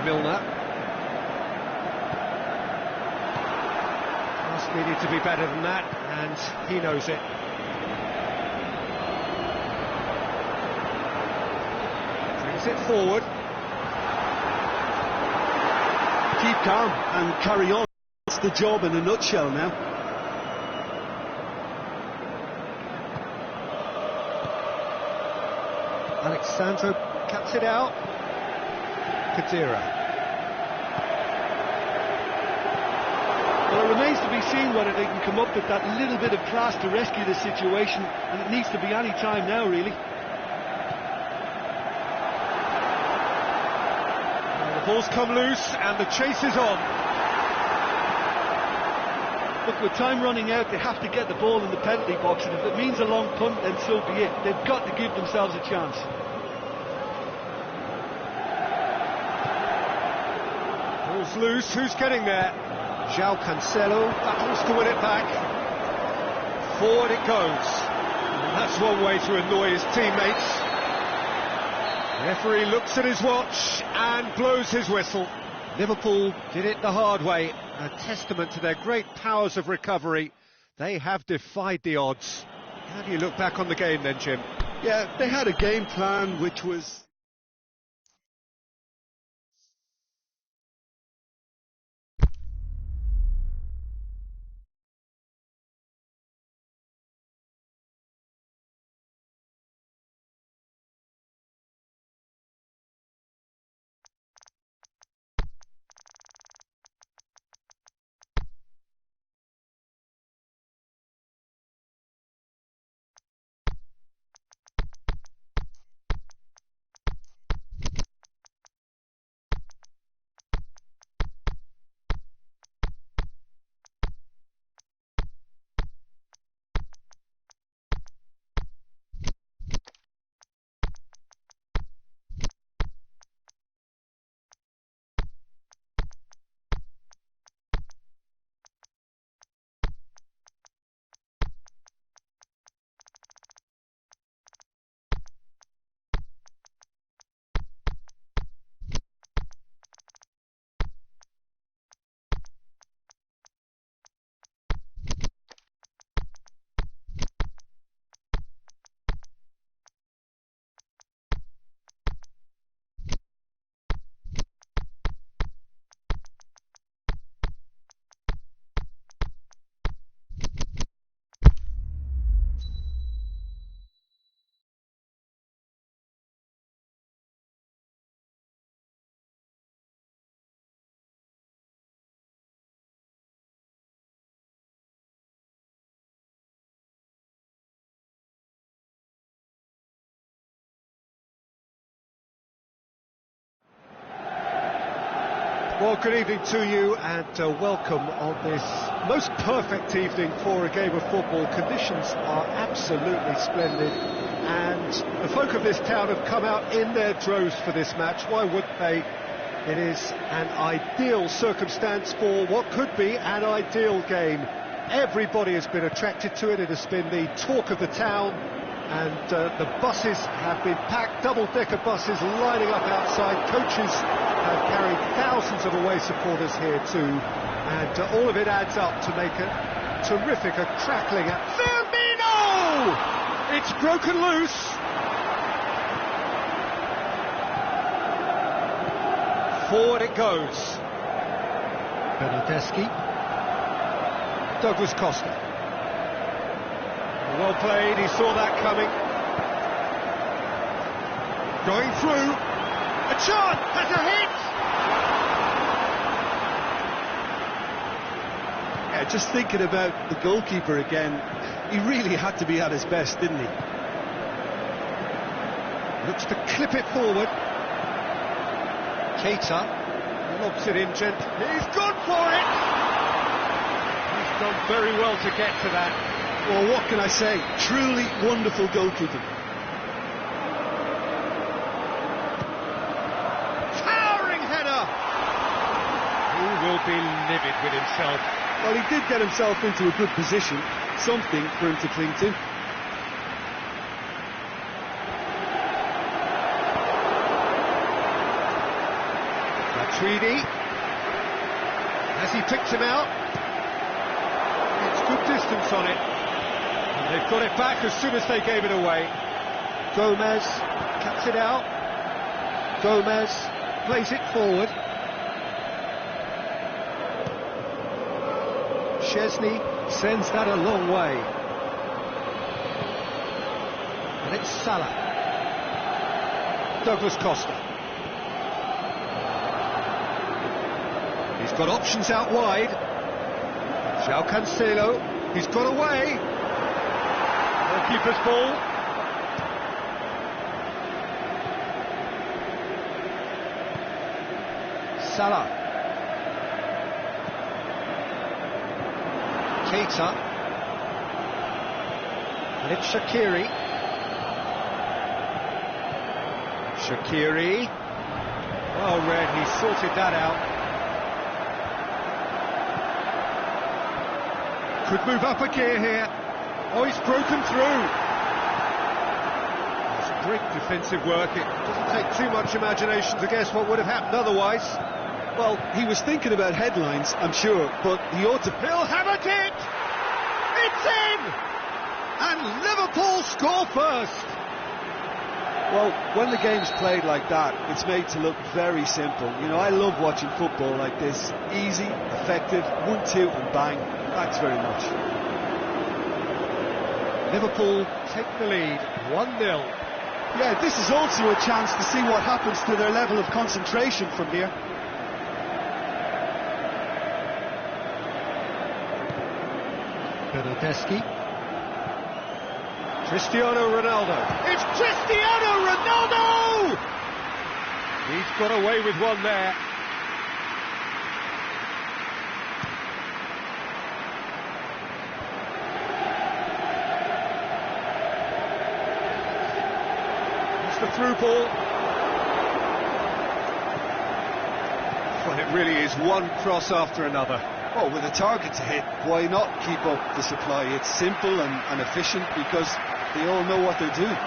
Speaker 1: Milner. Pass needed to be better than that, and he knows it. Brings it forward.
Speaker 2: Keep calm and carry on. That's the job in a nutshell now.
Speaker 1: Alexandro cuts it out. Kadira.
Speaker 2: Well, it remains to be seen whether they can come up with that little bit of class to rescue the situation, and it needs to be any time now, really.
Speaker 1: Well, the ball's come loose and the chase is on.
Speaker 2: Look, with time running out, they have to get the ball in the penalty box, and if it means a long punt, then so be it. They've got to give themselves a chance.
Speaker 1: Ball's loose, who's getting there? João Cancelo battles to win it back. Forward it goes. And that's one way to annoy his teammates. Referee looks at his watch and blows his whistle. Liverpool did it the hard way. A testament to their great powers of recovery. They have defied the odds. How do you look back on the game then, Jim?
Speaker 2: Yeah, they had a game plan which was...
Speaker 1: Well, good evening to you and welcome on this most perfect evening for a game of football. Conditions are absolutely splendid and the folk of this town have come out in their droves for this match. Why wouldn't they? It is an ideal circumstance for what could be an ideal game. Everybody has been attracted to it. It has been the talk of the town. And the buses have been packed, double-decker buses lining up outside. Coaches have carried thousands of away supporters here too. And all of it adds up to make a terrific, a crackling at Firmino! It's broken loose. Forward it goes. Bernardeschi. Douglas Costa. Well played, he saw that coming. Going through. A chance, has a hit!
Speaker 2: Yeah, just thinking about the goalkeeper again, he really had to be at his best, didn't he?
Speaker 1: Looks to clip it forward. Keita lobs it in gently. He's gone for it! He's done very well to get to that.
Speaker 2: Well, what can I say? Truly wonderful goalkeeping.
Speaker 1: Towering header! He will be livid with himself.
Speaker 2: Well, he did get himself into a good position. Something for him to cling to.
Speaker 1: Matuidi. As he picks him out. It's good distance on it. They've got it back as soon as they gave it away. Gomez cuts it out. Gomez plays it forward. Szczesny sends that a long way. And it's Salah. Douglas Costa. He's got options out wide. João Cancelo. He's got away. Keeper's ball. Salah. Keita. And it's Shaqiri. Shaqiri. Well read, he sorted that out. Could move up a gear here. Oh, he's broken through. That's great defensive work. It doesn't take too much imagination to guess what would have happened otherwise.
Speaker 2: Well, he was thinking about headlines, I'm sure, but he ought to...
Speaker 1: He'll hammer it! It's in! And Liverpool score first!
Speaker 2: Well, when the game's played like that, it's made to look very simple. You know, I love watching football like this. Easy, effective, 1-2 and bang. Thanks very much.
Speaker 1: Liverpool take the lead, 1-0.
Speaker 2: Yeah, this is also a chance to see what happens to their level of concentration from here.
Speaker 1: Bernardeschi. Cristiano Ronaldo. It's Cristiano Ronaldo! He's got away with one there. It's the through ball. Well, it really is one cross after another.
Speaker 2: Oh, with a target to hit, why not keep up the supply? It's simple and efficient because they all know what they're doing.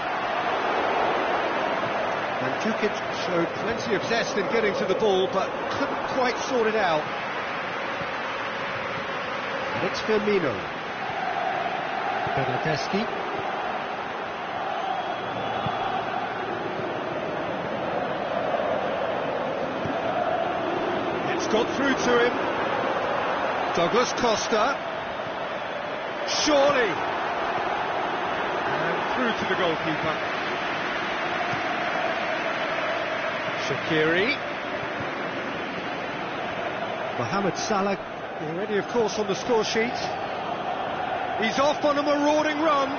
Speaker 1: And Mandzukic showed plenty of zest in getting to the ball, but couldn't quite sort it out. And it's Firmino. Bernardeschi. It's got through to him. Douglas Costa. Surely. And through to the goalkeeper. Shaqiri. Mohamed Salah already, of course, on the score sheet. He's off on a marauding run.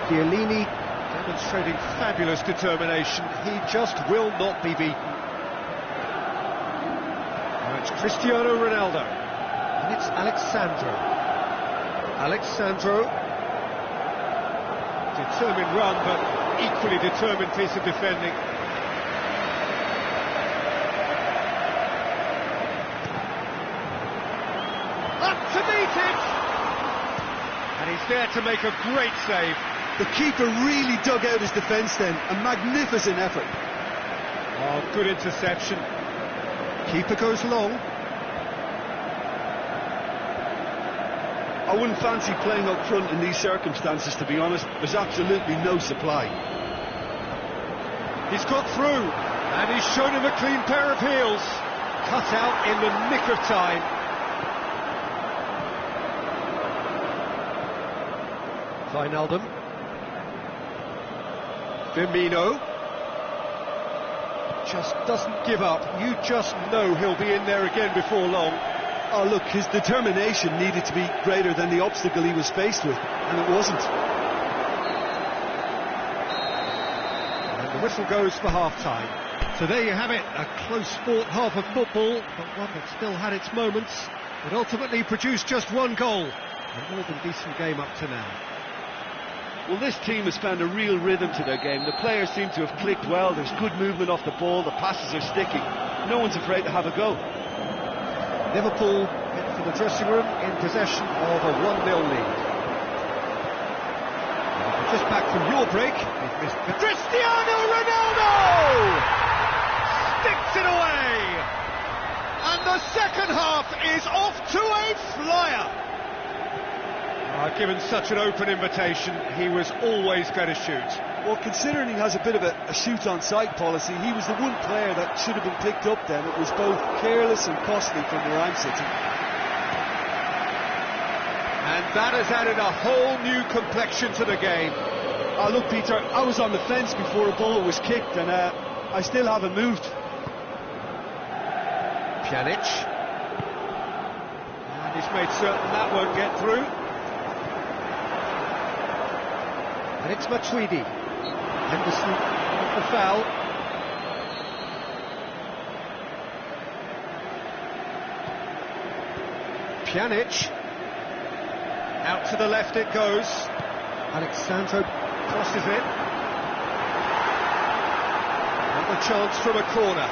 Speaker 1: Chiellini demonstrating fabulous determination. He just will not be beaten. Now it's Cristiano Ronaldo. And it's Alexandro. Alexandro. Determined run, but equally determined piece of defending. Up to meet it! And he's there to make a great save.
Speaker 2: The keeper really dug out his defence then. A magnificent effort.
Speaker 1: Oh, good interception. Keeper goes long.
Speaker 2: I wouldn't fancy playing up front in these circumstances, to be honest. There's absolutely no supply.
Speaker 1: He's got through, and he's shown him a clean pair of heels. Cut out in the nick of time. Wijnaldum. Firmino. Just doesn't give up. You just know he'll be in there again before long.
Speaker 2: Oh, look, his determination needed to be greater than the obstacle he was faced with, and it wasn't.
Speaker 1: And the whistle goes for half-time. So there you have it, a close-fought half of football, but one that still had its moments. It ultimately produced just one goal. A more than decent game up to now.
Speaker 2: Well, this team has found a real rhythm to their game. The players seem to have clicked well. There's good movement off the ball. The passes are sticking. No one's afraid to have a go.
Speaker 1: Liverpool head for the dressing room in possession of a 1-0 lead. Just back from your break, we've missed Cristiano Ronaldo! Sticks it away! And the second half is off to a flyer! Given such an open invitation, he was always going to shoot.
Speaker 2: Well, considering he has a bit of a shoot-on-sight policy, he was the one player that should have been picked up then. It was both careless and costly from where I'm sitting.
Speaker 1: And that has added a whole new complexion to the game.
Speaker 2: Oh, look, Peter, I was on the fence before a ball was kicked, and I still haven't moved.
Speaker 1: Pjanic. And he's made certain that won't get through. And it's Matuidi. Henderson with the foul. Pjanic. Out to the left it goes. Alexandro crosses it. And the chance from a corner.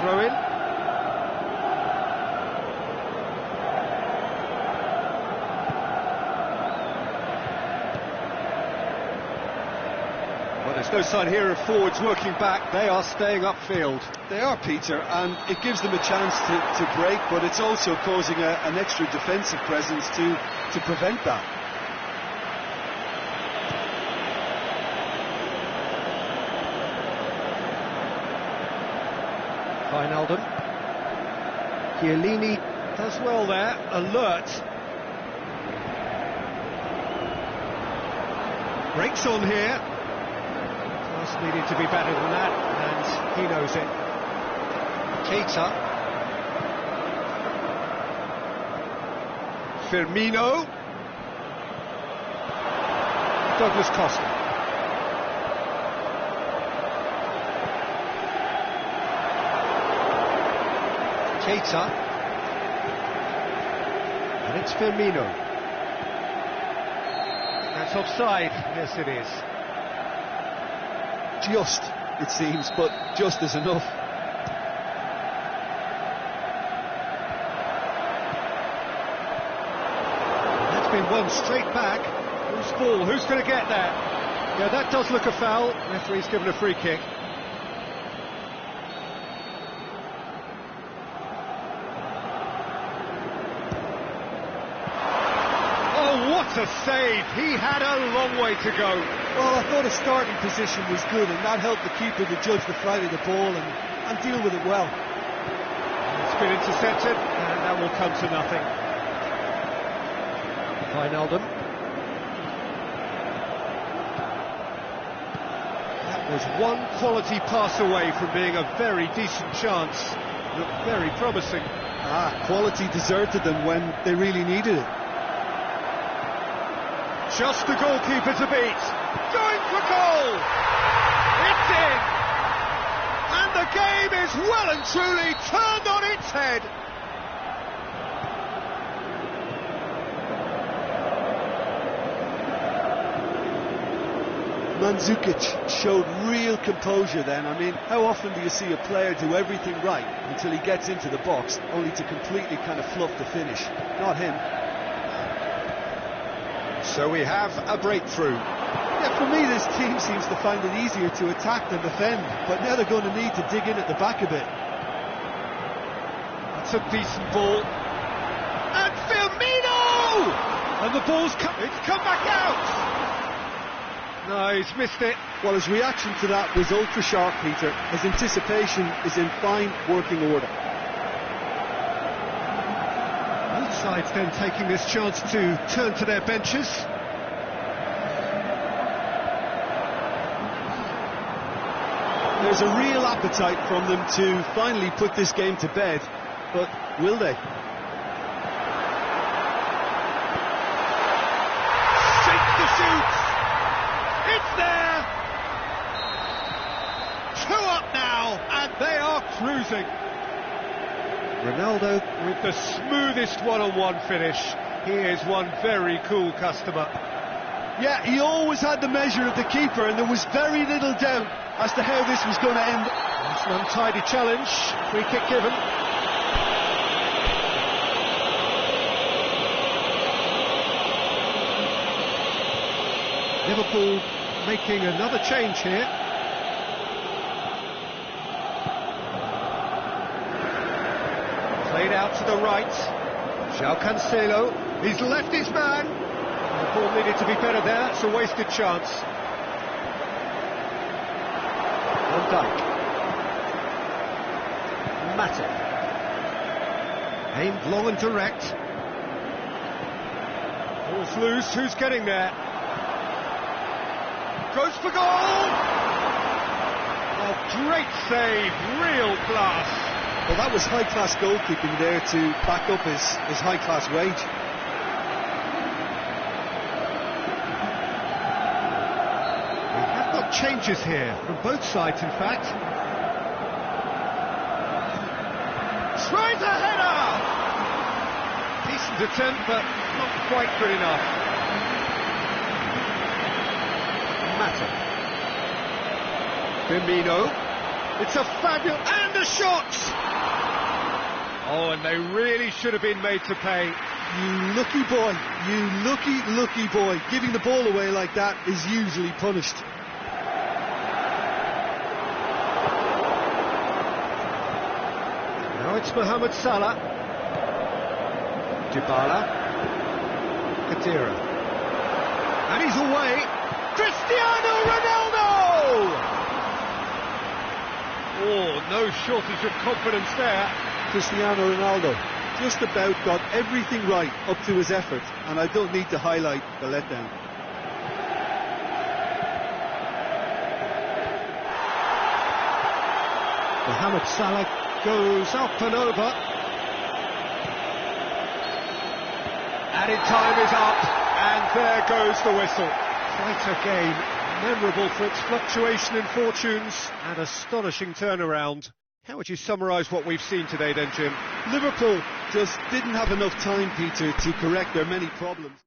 Speaker 1: Throw in. Well, there's no sign here of forwards working back. They are staying upfield.
Speaker 2: They are, Peter, and it gives them a chance to break, but it's also causing an extra defensive presence to prevent that.
Speaker 1: Wijnaldum. Chiellini does well there, alert. Breaks on here. Pass needed to be better than that, and he knows it. Keita. Firmino. Douglas Costa. Keita, and it's Firmino. That's offside. Yes, it is.
Speaker 2: Just, it seems, but just is enough.
Speaker 1: That's been one straight back. Who's ball? Who's going to get that? Yeah, that does look a foul. Referee's given a free kick. What a save! He had a long way to go.
Speaker 2: Well, I thought his starting position was good, and that helped the keeper to judge the flight of the ball and deal with it well.
Speaker 1: It's been intercepted, and that will come to nothing. Wijnaldum. That was one quality pass away from being a very decent chance. Looked very promising.
Speaker 2: Quality deserted them when they really needed it.
Speaker 1: Just the goalkeeper to beat. Going for goal! It's in! And the game is well and truly turned on its head.
Speaker 2: Mandzukic showed real composure then. I mean, how often do you see a player do everything right until he gets into the box, only to completely kind of fluff the finish? Not him.
Speaker 1: So we have a breakthrough.
Speaker 2: Yeah, for me this team seems to find it easier to attack than defend, but now they're going to need to dig in at the back a bit.
Speaker 1: That's a decent ball. And Firmino! And the ball's come back out! No, he's missed it.
Speaker 2: Well, his reaction to that was ultra sharp, Peter. His anticipation is in fine working order.
Speaker 1: Sides then taking this chance to turn to their benches.
Speaker 2: There's a real appetite from them to finally put this game to bed, but will they?
Speaker 1: Shake the shoot! It's there! 2 up now, and they are cruising. Ronaldo with the smoothest one-on-one finish. He is one very cool customer.
Speaker 2: Yeah, he always had the measure of the keeper, and there was very little doubt as to how this was going to end.
Speaker 1: It's an untidy challenge. Free kick given. Liverpool making another change here. Played out to the right. João Cancelo. He's left his man. The ball needed to be better there. It's a wasted chance. Van Dijk. Matip. Aimed long and direct. Ball's loose. Who's getting there? Goes for goal! Oh, great save. Real class.
Speaker 2: Well, that was high-class goalkeeping there to back up his high-class wage.
Speaker 1: We have got changes here from both sides, in fact. Tries a header! Decent attempt, but not quite good enough. Mata. Firmino. It's a fabulous... and a shot! Oh, and they really should have been made to pay.
Speaker 2: You lucky boy, you lucky boy. Giving the ball away like that is usually punished.
Speaker 1: Now it's Mohamed Salah. Dybala. Khedira. And he's away. Cristiano Ronaldo! Oh, no shortage of confidence there.
Speaker 2: Cristiano Ronaldo just about got everything right up to his effort, and I don't need to highlight the letdown.
Speaker 1: Mohamed Salah goes up and over. Added time is up, and there goes the whistle. Quite a game, memorable for its fluctuation in fortunes and astonishing turnaround. How would you summarise what we've seen today then, Jim?
Speaker 2: Liverpool just didn't have enough time, Peter, to correct their many problems.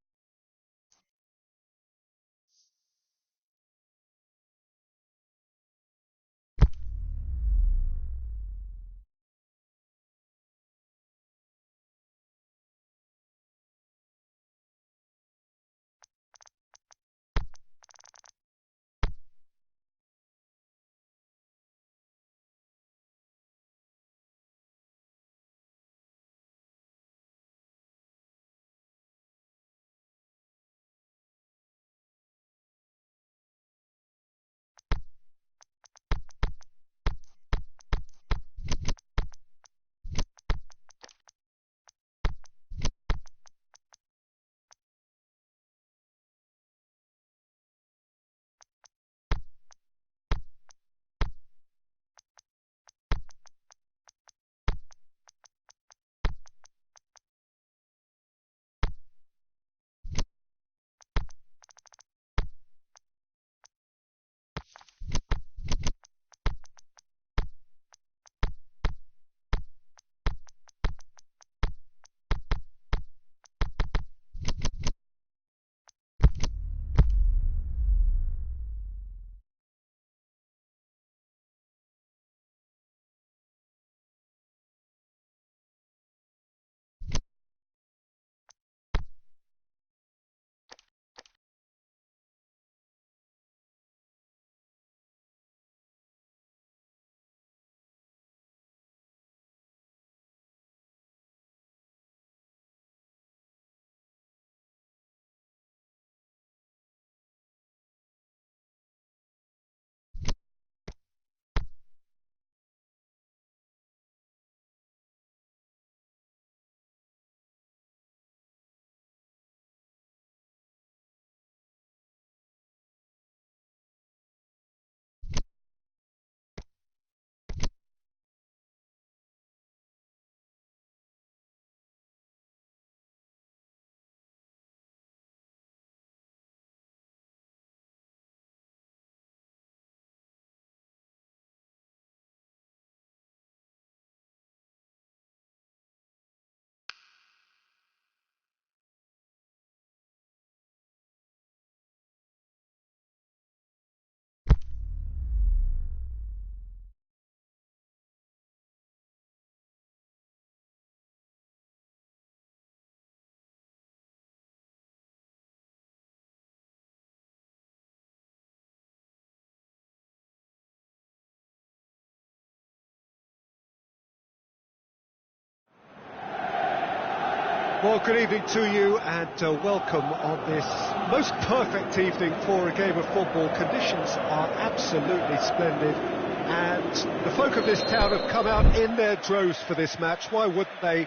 Speaker 1: Well, good evening to you and welcome on this most perfect evening for a game of football. Conditions are absolutely splendid and the folk of this town have come out in their droves for this match. Why wouldn't they?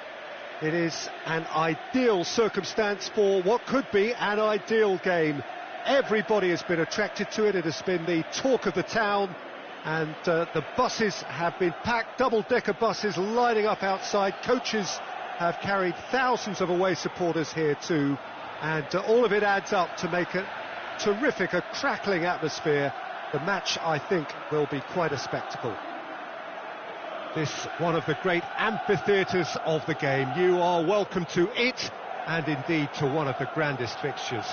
Speaker 1: It is an ideal circumstance for what could be an ideal game. Everybody has been attracted to it. It has been the talk of the town and the buses have been packed, double-decker buses lining up outside. Coaches have carried thousands of away supporters here too, and all of it adds up to make a terrific, a crackling atmosphere. The match, I think, will be quite a spectacle. This one of the great amphitheatres of the game. You are welcome to it, and indeed to one of the grandest fixtures.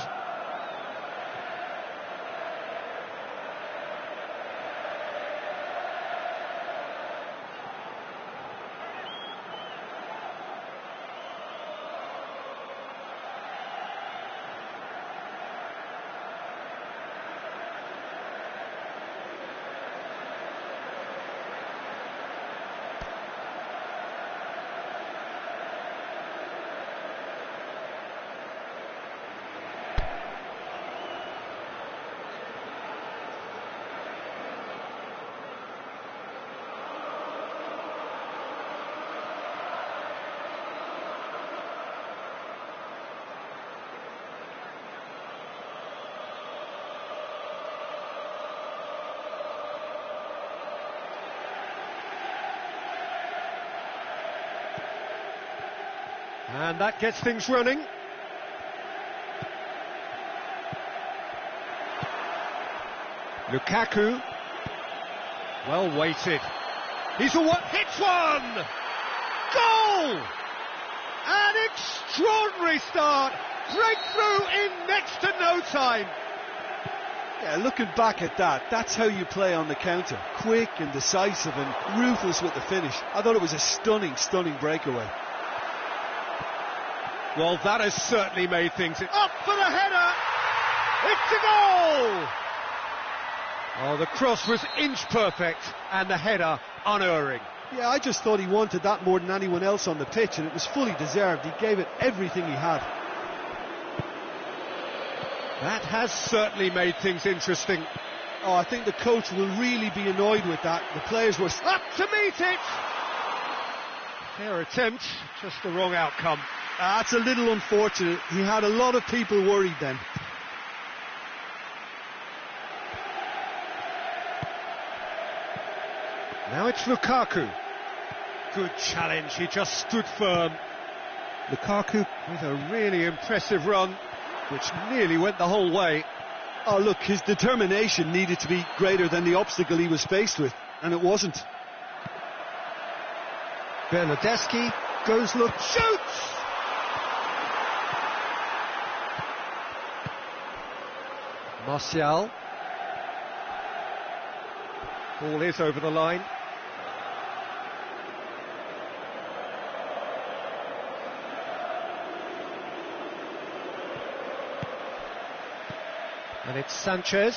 Speaker 1: And that gets things running. Lukaku. Well weighted. He's a what? Hits one! Goal! An extraordinary start. Breakthrough in next to no time.
Speaker 2: Yeah, looking back at that, that's how you play on the counter. Quick and decisive and ruthless with the finish. I thought it was a stunning, stunning breakaway.
Speaker 1: Well, that has certainly made things... Up for the header! It's a goal! Oh, the cross was inch perfect and the header unerring.
Speaker 2: Yeah, I just thought he wanted that more than anyone else on the pitch, and it was fully deserved. He gave it everything he had.
Speaker 1: That has certainly made things interesting.
Speaker 2: Oh, I think the coach will really be annoyed with that. The players were...
Speaker 1: Up to meet it! Fair attempt, just the wrong outcome.
Speaker 2: That's a little unfortunate. He had a lot of people worried then.
Speaker 1: Now it's Lukaku. Good challenge, he just stood firm. Lukaku with a really impressive run, which nearly went the whole way.
Speaker 2: Oh, look, his determination needed to be greater than the obstacle he was faced with, and it wasn't.
Speaker 1: Bernardeschi goes, look, shoots! Martial. Ball is over the line. And it's Sanchez.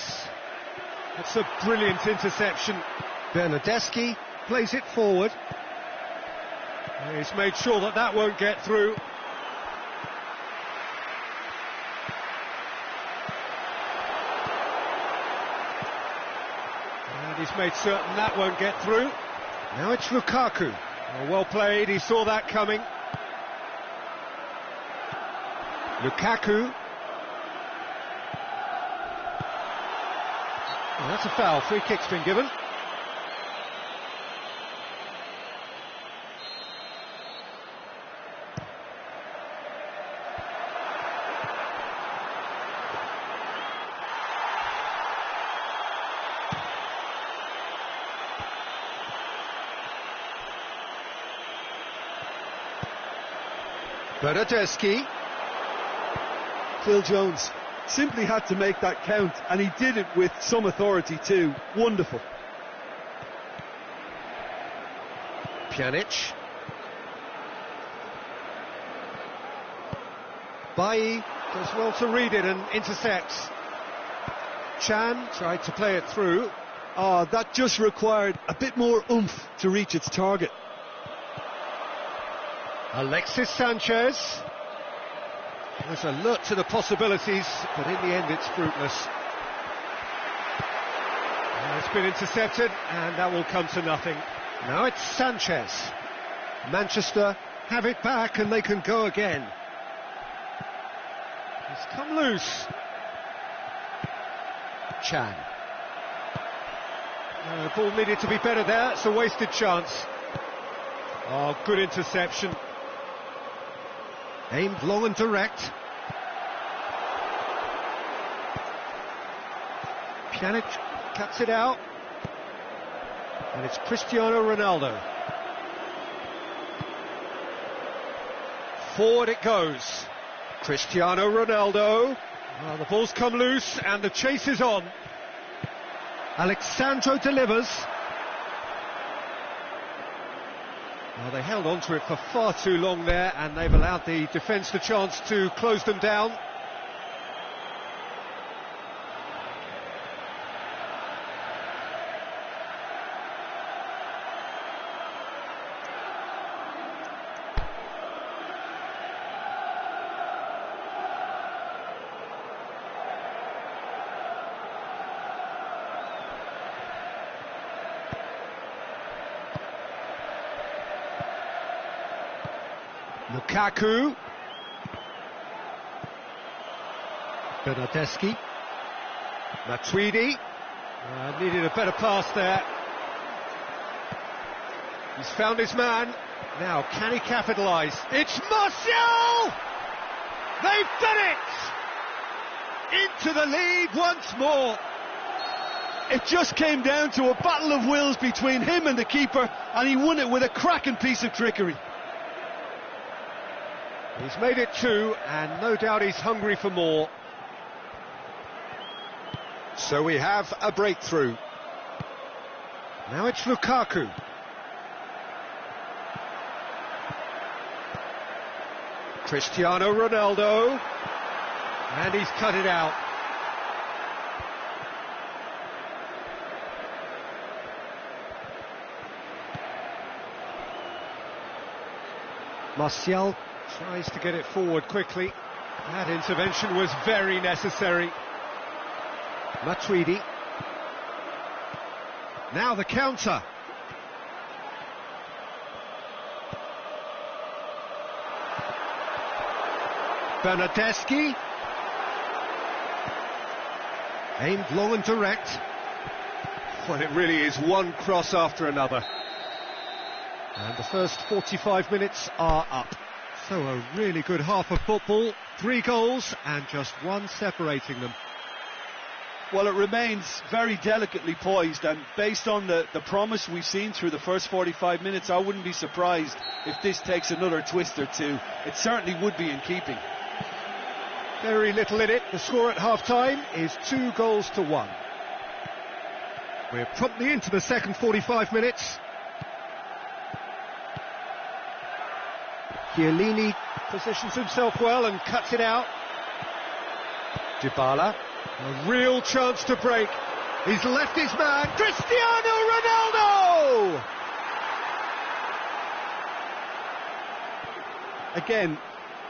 Speaker 1: That's a brilliant interception. Bernardeschi plays it forward. He's made sure that that won't get through. And he's made certain that won't get through. Now it's Lukaku. Well played, he saw that coming. Lukaku. Well, that's a foul. Free kick's been given. Bernardeschi.
Speaker 2: Phil Jones simply had to make that count, and he did it with some authority too. Wonderful.
Speaker 1: Pjanic. Bailly does well to read it and intercepts. Chan tried to play it through.
Speaker 2: Oh, that just required a bit more oomph to reach its target.
Speaker 1: Alexis Sanchez. There's alert to the possibilities, but in the end it's fruitless. It's been intercepted, and that will come to nothing. Now it's Sanchez. Manchester have it back, and they can go again. It's come loose. Chan. The ball needed to be better there, it's a wasted chance. Oh, good interception. Aimed long and direct. Pjanic cuts it out. And it's Cristiano Ronaldo. Forward it goes. Cristiano Ronaldo. Well, the ball's come loose and the chase is on. Alexandro delivers. Well, they held on to it for far too long there, and they've allowed the defence the chance to close them down. Lukaku. Bernardeschi. Matuidi. Needed a better pass there. He's found his man. Now, can he capitalise? It's Martial! They've done it! Into the lead once more.
Speaker 2: It just came down to a battle of wills between him and the keeper, and he won it with a cracking piece of trickery.
Speaker 1: He's made it two, and no doubt he's hungry for more. So we have a breakthrough. Now it's Lukaku. Cristiano Ronaldo. And he's cut it out. Martial tries to get it forward quickly. That intervention was very necessary. Matuidi. Now the counter. Bernardeschi. Aimed long and direct. Well, it really is one cross after another. And the first 45 minutes are up. So a really good half of football. 3 goals and just one separating them.
Speaker 2: Well, it remains very delicately poised, and based on the promise we've seen through the first 45 minutes, I wouldn't be surprised if this takes another twist or two. It certainly would be in keeping.
Speaker 1: Very little in it. The score at half-time is 2-1. We're promptly into the second 45 minutes. Chiellini positions himself well and cuts it out. Dybala, a real chance to break. He's left his man, Cristiano Ronaldo!
Speaker 2: Again,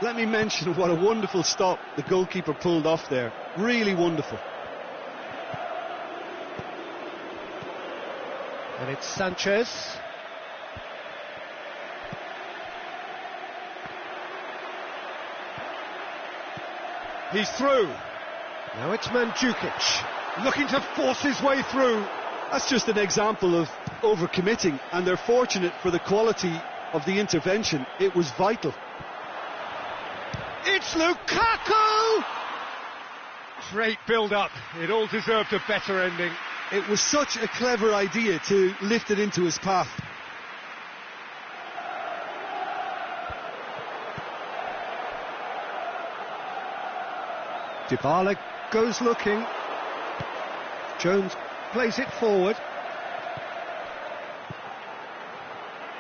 Speaker 2: let me mention what a wonderful stop the goalkeeper pulled off there. Really wonderful.
Speaker 1: And it's Sanchez. He's through. Now it's Mandzukic, looking to force his way through.
Speaker 2: That's just an example of overcommitting, and they're fortunate for the quality of the intervention. It was vital.
Speaker 1: It's Lukaku! Great build-up. It all deserved a better ending.
Speaker 2: It was such a clever idea to lift it into his path.
Speaker 1: Dybala goes looking. Jones plays it forward.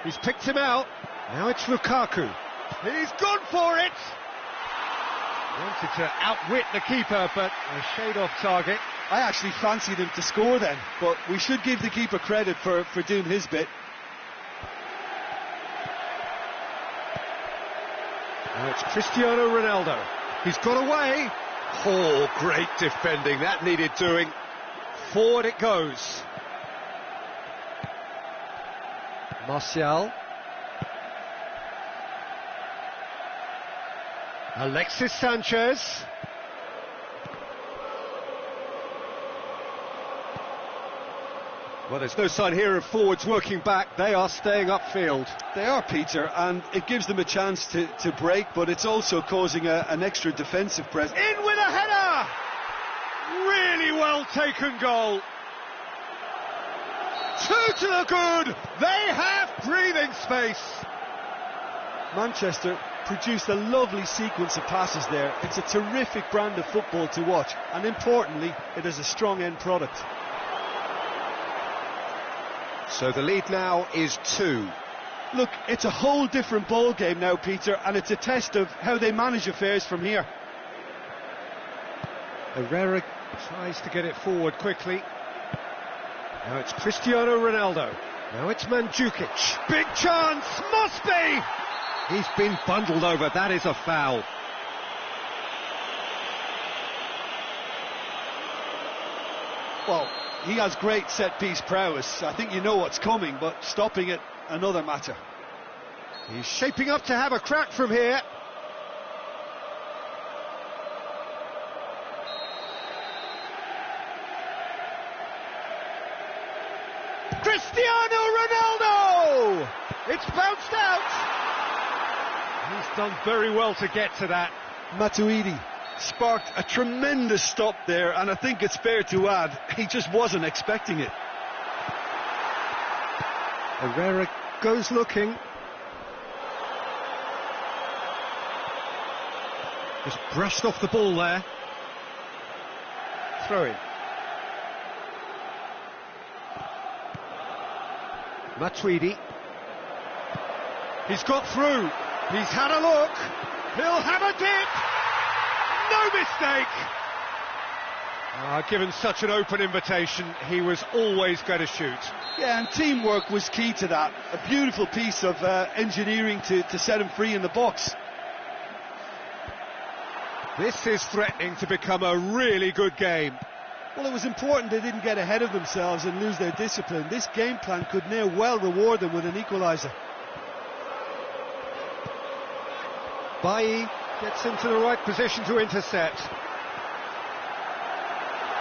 Speaker 1: He's picked him out. Now it's Lukaku. He's gone for it! Wanted to outwit the keeper, but a shade off target.
Speaker 2: I actually fancied him to score then, but we should give the keeper credit for doing his bit.
Speaker 1: Now it's Cristiano Ronaldo. He's got away. Oh, great defending. That needed doing. Forward it goes. Martial. Alexis Sanchez. Well, there's no sign here of forwards working back. They are staying upfield.
Speaker 2: They are, Peter, and it gives them a chance to break, but it's also causing an extra defensive presence.
Speaker 1: In with a header! Really well taken goal. 2 to the good. They have breathing space.
Speaker 2: Manchester produced a lovely sequence of passes there. It's a terrific brand of football to watch, and importantly, it is a strong end product.
Speaker 1: So the lead now is 2.
Speaker 2: Look, it's a whole different ball game now, Peter, and it's a test of how they manage affairs from here.
Speaker 1: Herrera tries to get it forward quickly. Now it's Cristiano Ronaldo. Now it's Mandzukic. Big chance, must be! He's been bundled over, that is a foul.
Speaker 2: Well, he has great set-piece prowess. I think you know what's coming, but stopping it, another matter.
Speaker 1: He's shaping up to have a crack from here. Cristiano Ronaldo! It's bounced out! He's done very well to get to that.
Speaker 2: Matuidi sparked a tremendous stop there, and I think it's fair to add, he just wasn't expecting it.
Speaker 1: Herrera goes looking. Just brushed off the ball there. Throw in. Matuidi. He's got through. He's had a look. He'll have a dip. No mistake. Given such an open invitation, he was always going to shoot.
Speaker 2: Yeah, and teamwork was key to that. A beautiful piece of engineering to set him free in the box.
Speaker 1: This is threatening to become a really good game.
Speaker 2: Well, it was important they didn't get ahead of themselves and lose their discipline. This game plan could now well reward them with an equaliser.
Speaker 1: Bailly gets into the right position to intercept.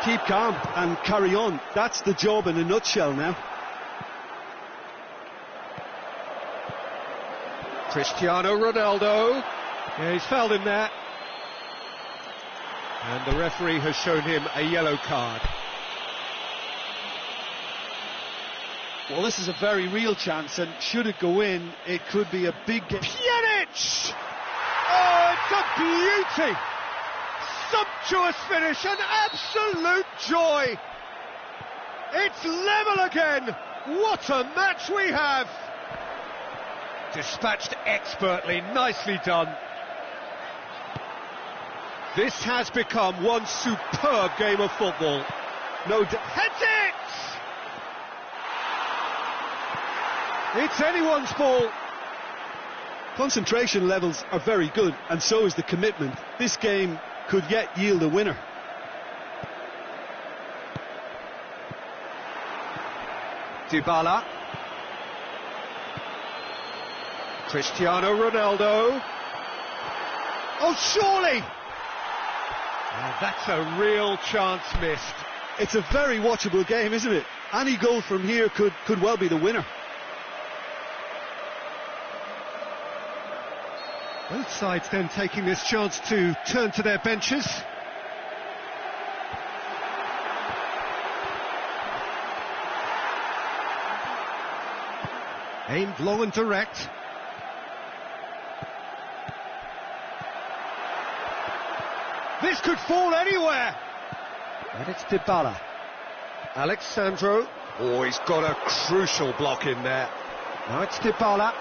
Speaker 2: Keep calm and carry on. That's the job in a nutshell now.
Speaker 1: Cristiano Ronaldo. Yeah, he's fouled him there. And the referee has shown him a yellow card.
Speaker 2: Well, this is a very real chance, and should it go in, it could be a big game.
Speaker 1: Pjanic! Oh, it's a beauty! Sumptuous finish, an absolute joy! It's level again! What a match we have! Dispatched expertly, nicely done. This has become one superb game of football. No doubt. Heads it! It's anyone's ball.
Speaker 2: Concentration levels are very good, and so is the commitment. This game could yet yield a winner.
Speaker 1: Dybala. Cristiano Ronaldo. Oh, surely! Oh, that's a real chance missed.
Speaker 2: It's a very watchable game, isn't it? Any goal from here could well be the winner.
Speaker 1: Both sides then taking this chance to turn to their benches. Aimed long and direct. This could fall anywhere. And it's Dybala. Alexandro. Oh, he's got a crucial block in there. Now it's Dybala.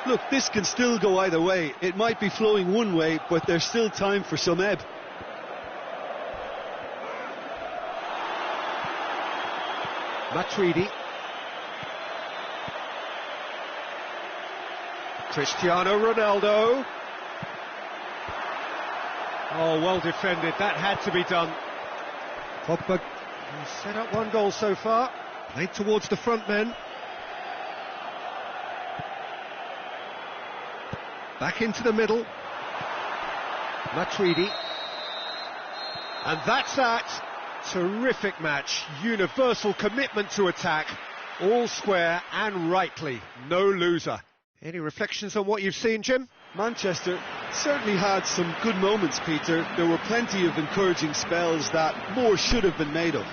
Speaker 2: Look, this can still go either way. It might be flowing one way, but there's still time for some ebb.
Speaker 1: Matuidi. Cristiano Ronaldo. Oh, well defended. That had to be done. Pogba has set up one goal so far. Played towards the front men. Back into the middle. Matuidi. And that's that. Terrific match. Universal commitment to attack. All square and rightly. No loser. Any reflections on what you've seen, Jim?
Speaker 2: Manchester certainly had some good moments, Peter. There were plenty of encouraging spells that more should have been made of.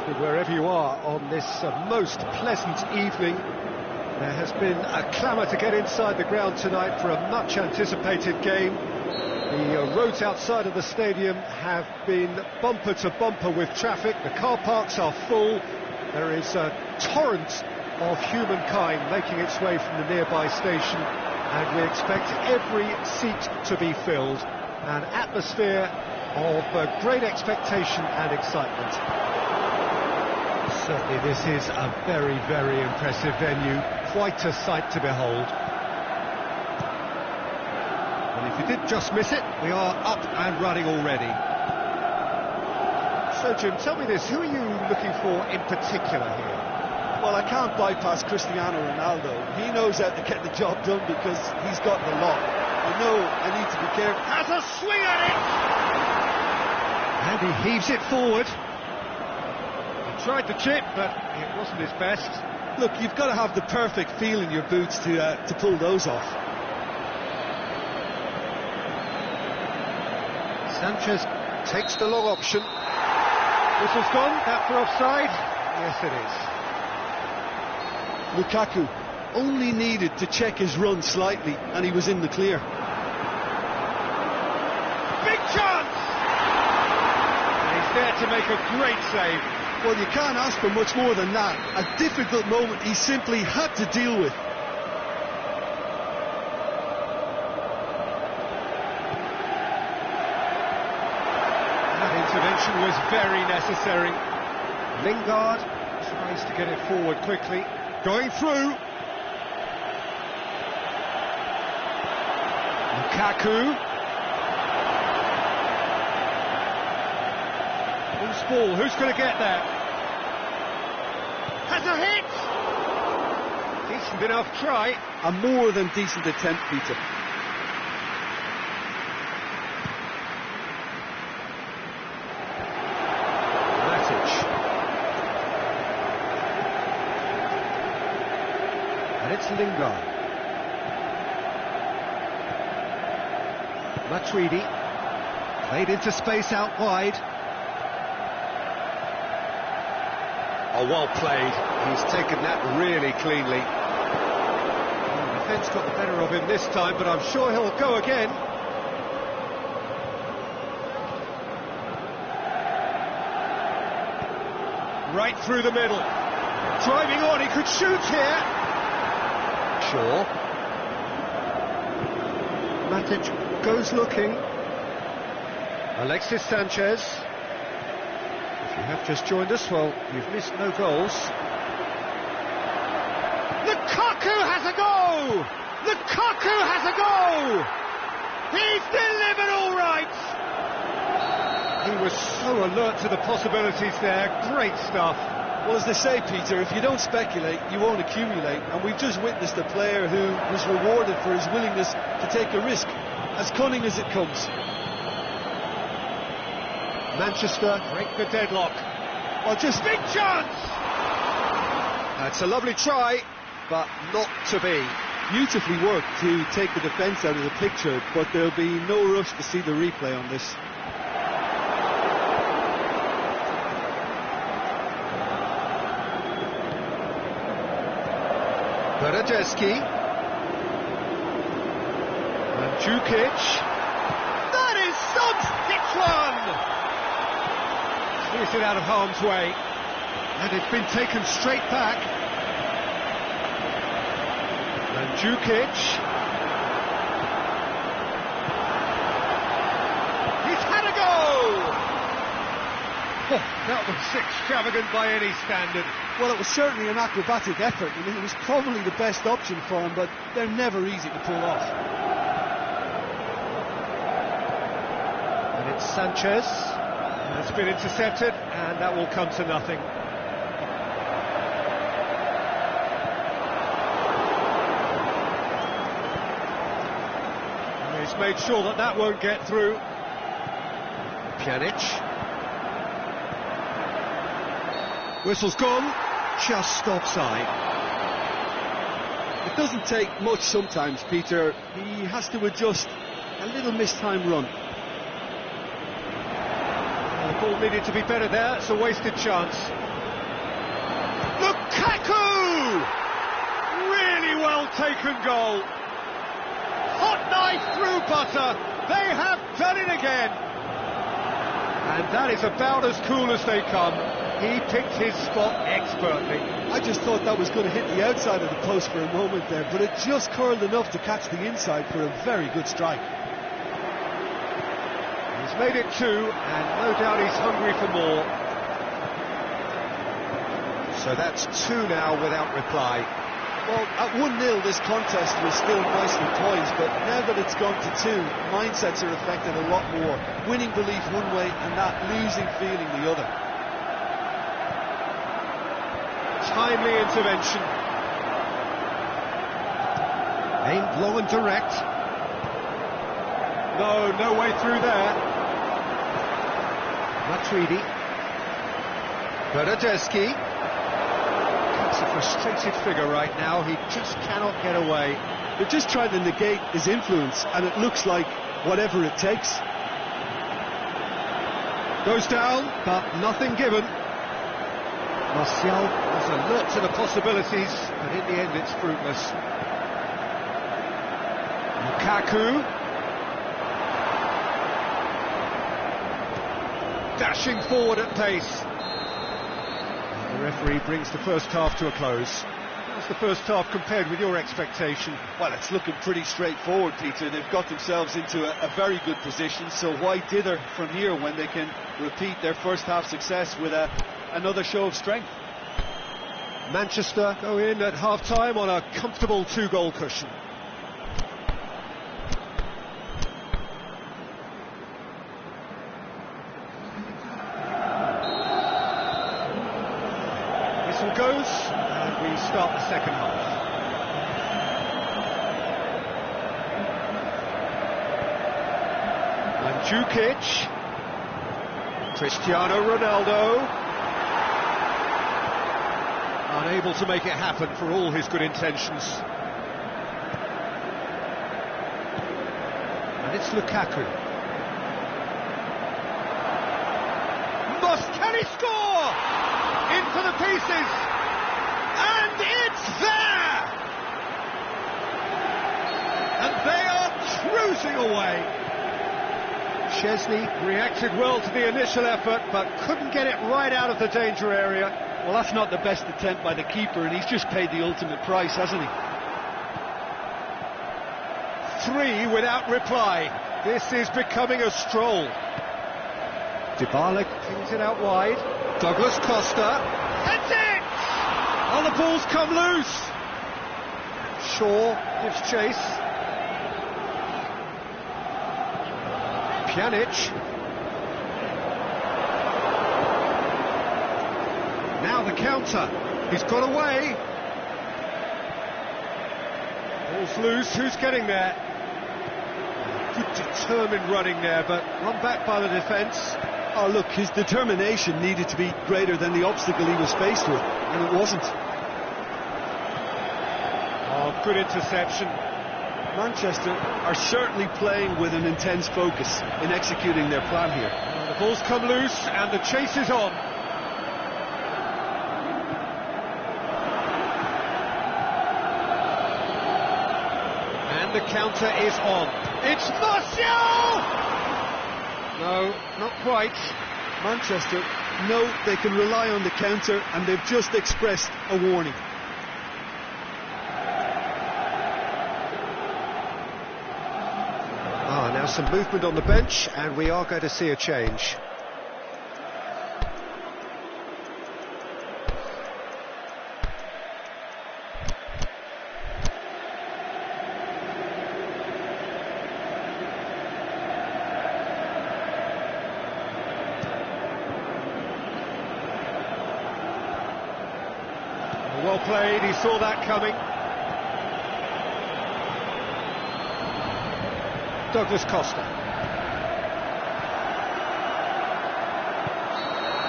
Speaker 1: good wherever you are on this most pleasant evening. There has been a clamour to get inside the ground tonight for a much anticipated game. The roads outside of the stadium have been bumper to bumper with traffic. The car parks are full. There is a torrent of humankind making its way from the nearby station, and we expect every seat to be filled. An atmosphere of great expectation and excitement. Certainly this is a very, very impressive venue, quite a sight to behold. And if you did just miss it, we are up and running already. So Jim, tell me this, who are you looking for in particular here?
Speaker 2: Well, I can't bypass Cristiano Ronaldo. He knows how to get the job done because he's got the lot. I know I need to be careful.
Speaker 1: Has a swing at it! And he heaves it forward. He tried to chip, but it wasn't his best.
Speaker 2: Look, you've got to have the perfect feel in your boots to pull those off.
Speaker 1: Sanchez takes the long option. Whistle's gone, that for offside? Yes, it is.
Speaker 2: Lukaku only needed to check his run slightly and he was in the clear.
Speaker 1: Big chance! And he's there to make a great save.
Speaker 2: Well, you can't ask for much more than that. A difficult moment he simply had to deal with.
Speaker 1: That intervention was very necessary. Lingard tries to get it forward quickly. Going through. Lukaku. Loose ball, who's going to get there? Has a hit! Decent enough try.
Speaker 2: A more than decent attempt, Peter.
Speaker 1: And it's Lingard. Matuidi played into space out wide. Oh, well played. He's taken that really cleanly. The defence got the better of him this time, but I'm sure he'll go again. Right through the middle. Driving on, he could shoot here. Sure. Matic goes looking. Alexis Sanchez. If you have just joined us, well, you've missed no goals. Lukaku has a go! Lukaku has a go! He's delivered all right! He was so alert to the possibilities there. Great stuff.
Speaker 2: Well, as they say, Peter, if you don't speculate, you won't accumulate. And we've just witnessed a player who was rewarded for his willingness to take a risk, as cunning as it comes.
Speaker 1: Manchester break the deadlock.
Speaker 2: Oh, just
Speaker 1: big chance! That's a lovely try, but not to be.
Speaker 2: Beautifully worked to take the defence out of the picture, but there'll be no rush to see the replay on this.
Speaker 1: Bernadeschi. Mandzukic. That is Suggs! Hits one! Clears it out of harm's way. And it's been taken straight back. Mandzukic. He's had a go! Oh, that was extravagant by any standard.
Speaker 2: Well, it was certainly an acrobatic effort. I mean, it was probably the best option for him, but they're never easy to pull off.
Speaker 1: And it's Sanchez. That's been intercepted, and that will come to nothing. And he's made sure that that won't get through. Pjanic. Whistle's gone. Just offside.
Speaker 2: It doesn't take much sometimes, Peter. He has to adjust. A little mistimed run.
Speaker 1: The ball needed to be better there. It's a wasted chance. well taken goal. Hot knife through butter. They have done it again. And that is about as cool as they come. He picked his spot expertly.
Speaker 2: I just thought that was going to hit the outside of the post for a moment there, but it just curled enough to catch the inside for a very good strike.
Speaker 1: He's made it 2, and no doubt he's hungry for more. So that's 2 now without reply.
Speaker 2: Well, at 1-0 this contest was still nicely poised, but now that it's gone to 2, mindsets are affected a lot more. Winning belief one way and that losing feeling the other.
Speaker 1: Timely intervention. Aimed long and direct. No way through there. Matuidi. Bernadeschi. That's a frustrated figure right now. He just cannot get away.
Speaker 2: They're just trying to negate his influence, and it looks like whatever it takes.
Speaker 1: Goes down, but nothing given. Martial was alert to the possibilities, but in the end it's fruitless. Lukaku. Dashing forward at pace. The referee brings the first half to a close. How's the first half compared with your expectation?
Speaker 2: Well, it's looking pretty straightforward, Peter. They've got themselves into a very good position, so why dither from here when they can repeat their first half success with another show of strength?
Speaker 1: Manchester go in at half-time on a comfortable 2-goal cushion. Whistle goes, and we start the second half. Mandzukic, Cristiano Ronaldo, unable to make it happen for all his good intentions. And it's Lukaku. Can he score? Into the pieces, and it's there! And they are cruising away. Chesney reacted well to the initial effort, but couldn't get it right out of the danger area.
Speaker 2: Well, that's not the best attempt by the keeper, and he's just paid the ultimate price, hasn't he?
Speaker 1: 3 without reply. This is becoming a stroll. Dybala cleans it out wide. Douglas Costa. That's it! Oh, the ball's come loose. Shaw gives chase. Pjanic. Now the counter. He's got away. Ball's loose. Who's getting there? Good determined running there, but run back by the defence.
Speaker 2: Oh, look, his determination needed to be greater than the obstacle he was faced with, and it wasn't.
Speaker 1: Oh, good interception.
Speaker 2: Manchester are certainly playing with an intense focus in executing their plan here.
Speaker 1: The ball's come loose, and the chase is on. And the counter is on. It's Martial! No, not quite.
Speaker 2: Manchester know they can rely on the counter, and they've just expressed a warning.
Speaker 1: Now some movement on the bench, and we are going to see a change. Well played, he saw that coming. Douglas Costa.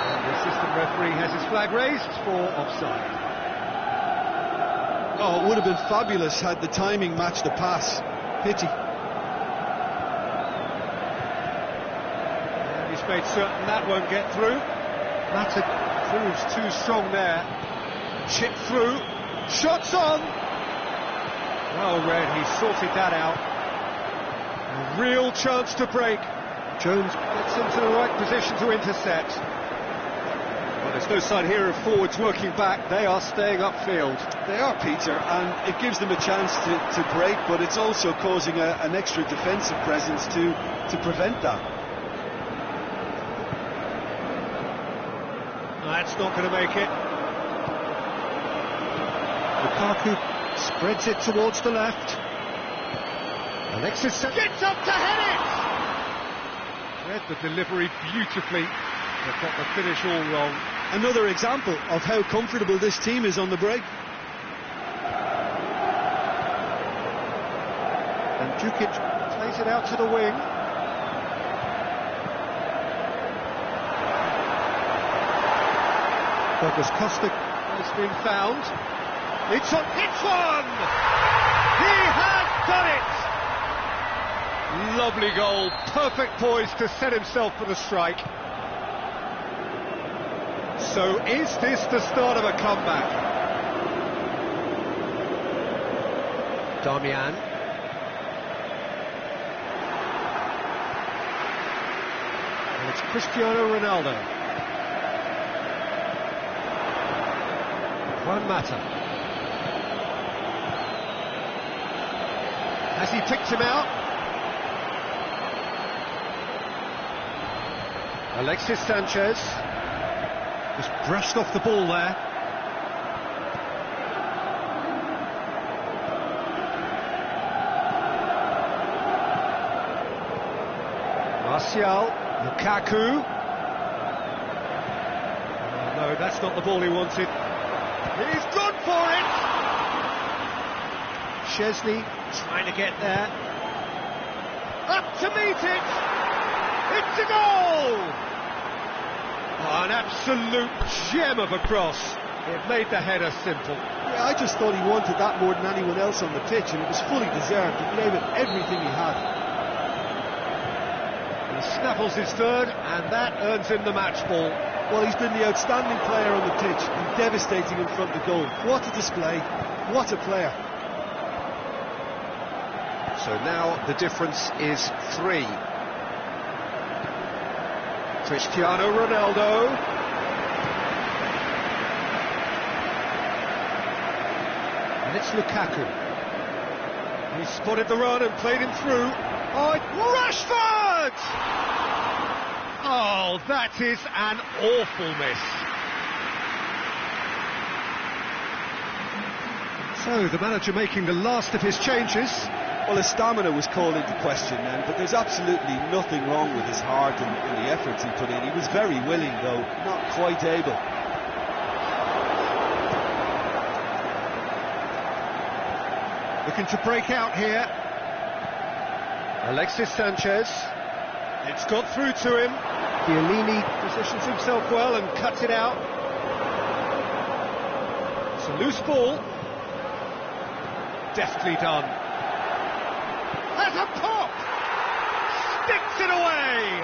Speaker 1: And the assistant referee has his flag raised for offside.
Speaker 2: Oh, it would have been fabulous had the timing matched the pass. Pity.
Speaker 1: And he's made certain that won't get through. Mata proves too strong there. Chip through, shots on, Well read, he sorted that out. A real chance to break. Jones gets into the right position to intercept. Well, there's no sign here of forwards working back, they are staying upfield.
Speaker 2: They are, Peter, and it gives them a chance to break, but it's also causing an extra defensive presence to prevent that.
Speaker 1: That's not going to make it. Lukaku spreads it towards the left. Alexis gets up to head it! Read the delivery beautifully, but got the finish all wrong.
Speaker 2: Another example of how comfortable this team is on the break.
Speaker 1: And Djukic plays it out to the wing. Douglas Costa is being found. It's one! He has done it! Lovely goal, perfect poise to set himself for the strike. So is this the start of a comeback? Damian. And it's Cristiano Ronaldo. Juan Mata. Has he picked him out? Alexis Sanchez. Just brushed off the ball there. Martial, Lukaku. Oh, no, that's not the ball he wanted. He's gone for it! Chesney trying to get there. Up to meet it! It's a goal! Oh, an absolute gem of a cross. It made the header simple.
Speaker 2: Yeah, I just thought he wanted that more than anyone else on the pitch, and it was fully deserved. He gave it everything he had.
Speaker 1: He snaffles his third, and that earns him the match ball.
Speaker 2: Well, he's been the outstanding player on the pitch, and devastating in front of goal. What a display, what a player.
Speaker 1: So now the difference is 3. Cristiano Ronaldo. And it's Lukaku. He spotted the run and played him through. Oh, Rashford! Oh, that is an awful miss. So, the manager making the last of his changes.
Speaker 2: Well, his stamina was called into question then, but there's absolutely nothing wrong with his heart and the efforts he put in. He was very willing, though, not quite able.
Speaker 1: Looking to break out here. Alexis Sanchez. It's got through to him. Chiellini positions himself well and cuts it out. It's a loose ball. Deftly done. Has a pop! Sticks it away!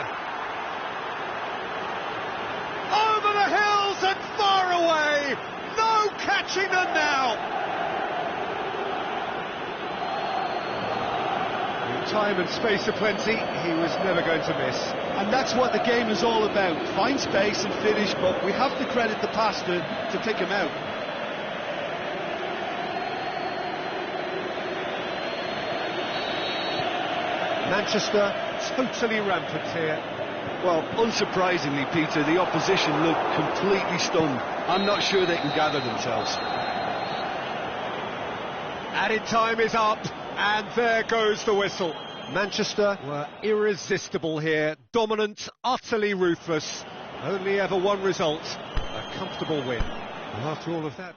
Speaker 1: Over the hills and far away! No catching them now! In time and space aplenty, he was never going to miss.
Speaker 2: And that's what the game is all about. Find space and finish, but we have to credit the pass to pick him out.
Speaker 1: Manchester totally rampant here.
Speaker 2: Well, unsurprisingly, Peter, the opposition look completely stunned. I'm not sure they can gather themselves.
Speaker 1: Added time is up, and there goes the whistle. Manchester were irresistible here, dominant, utterly ruthless. Only ever one result, a comfortable win. And after all of that...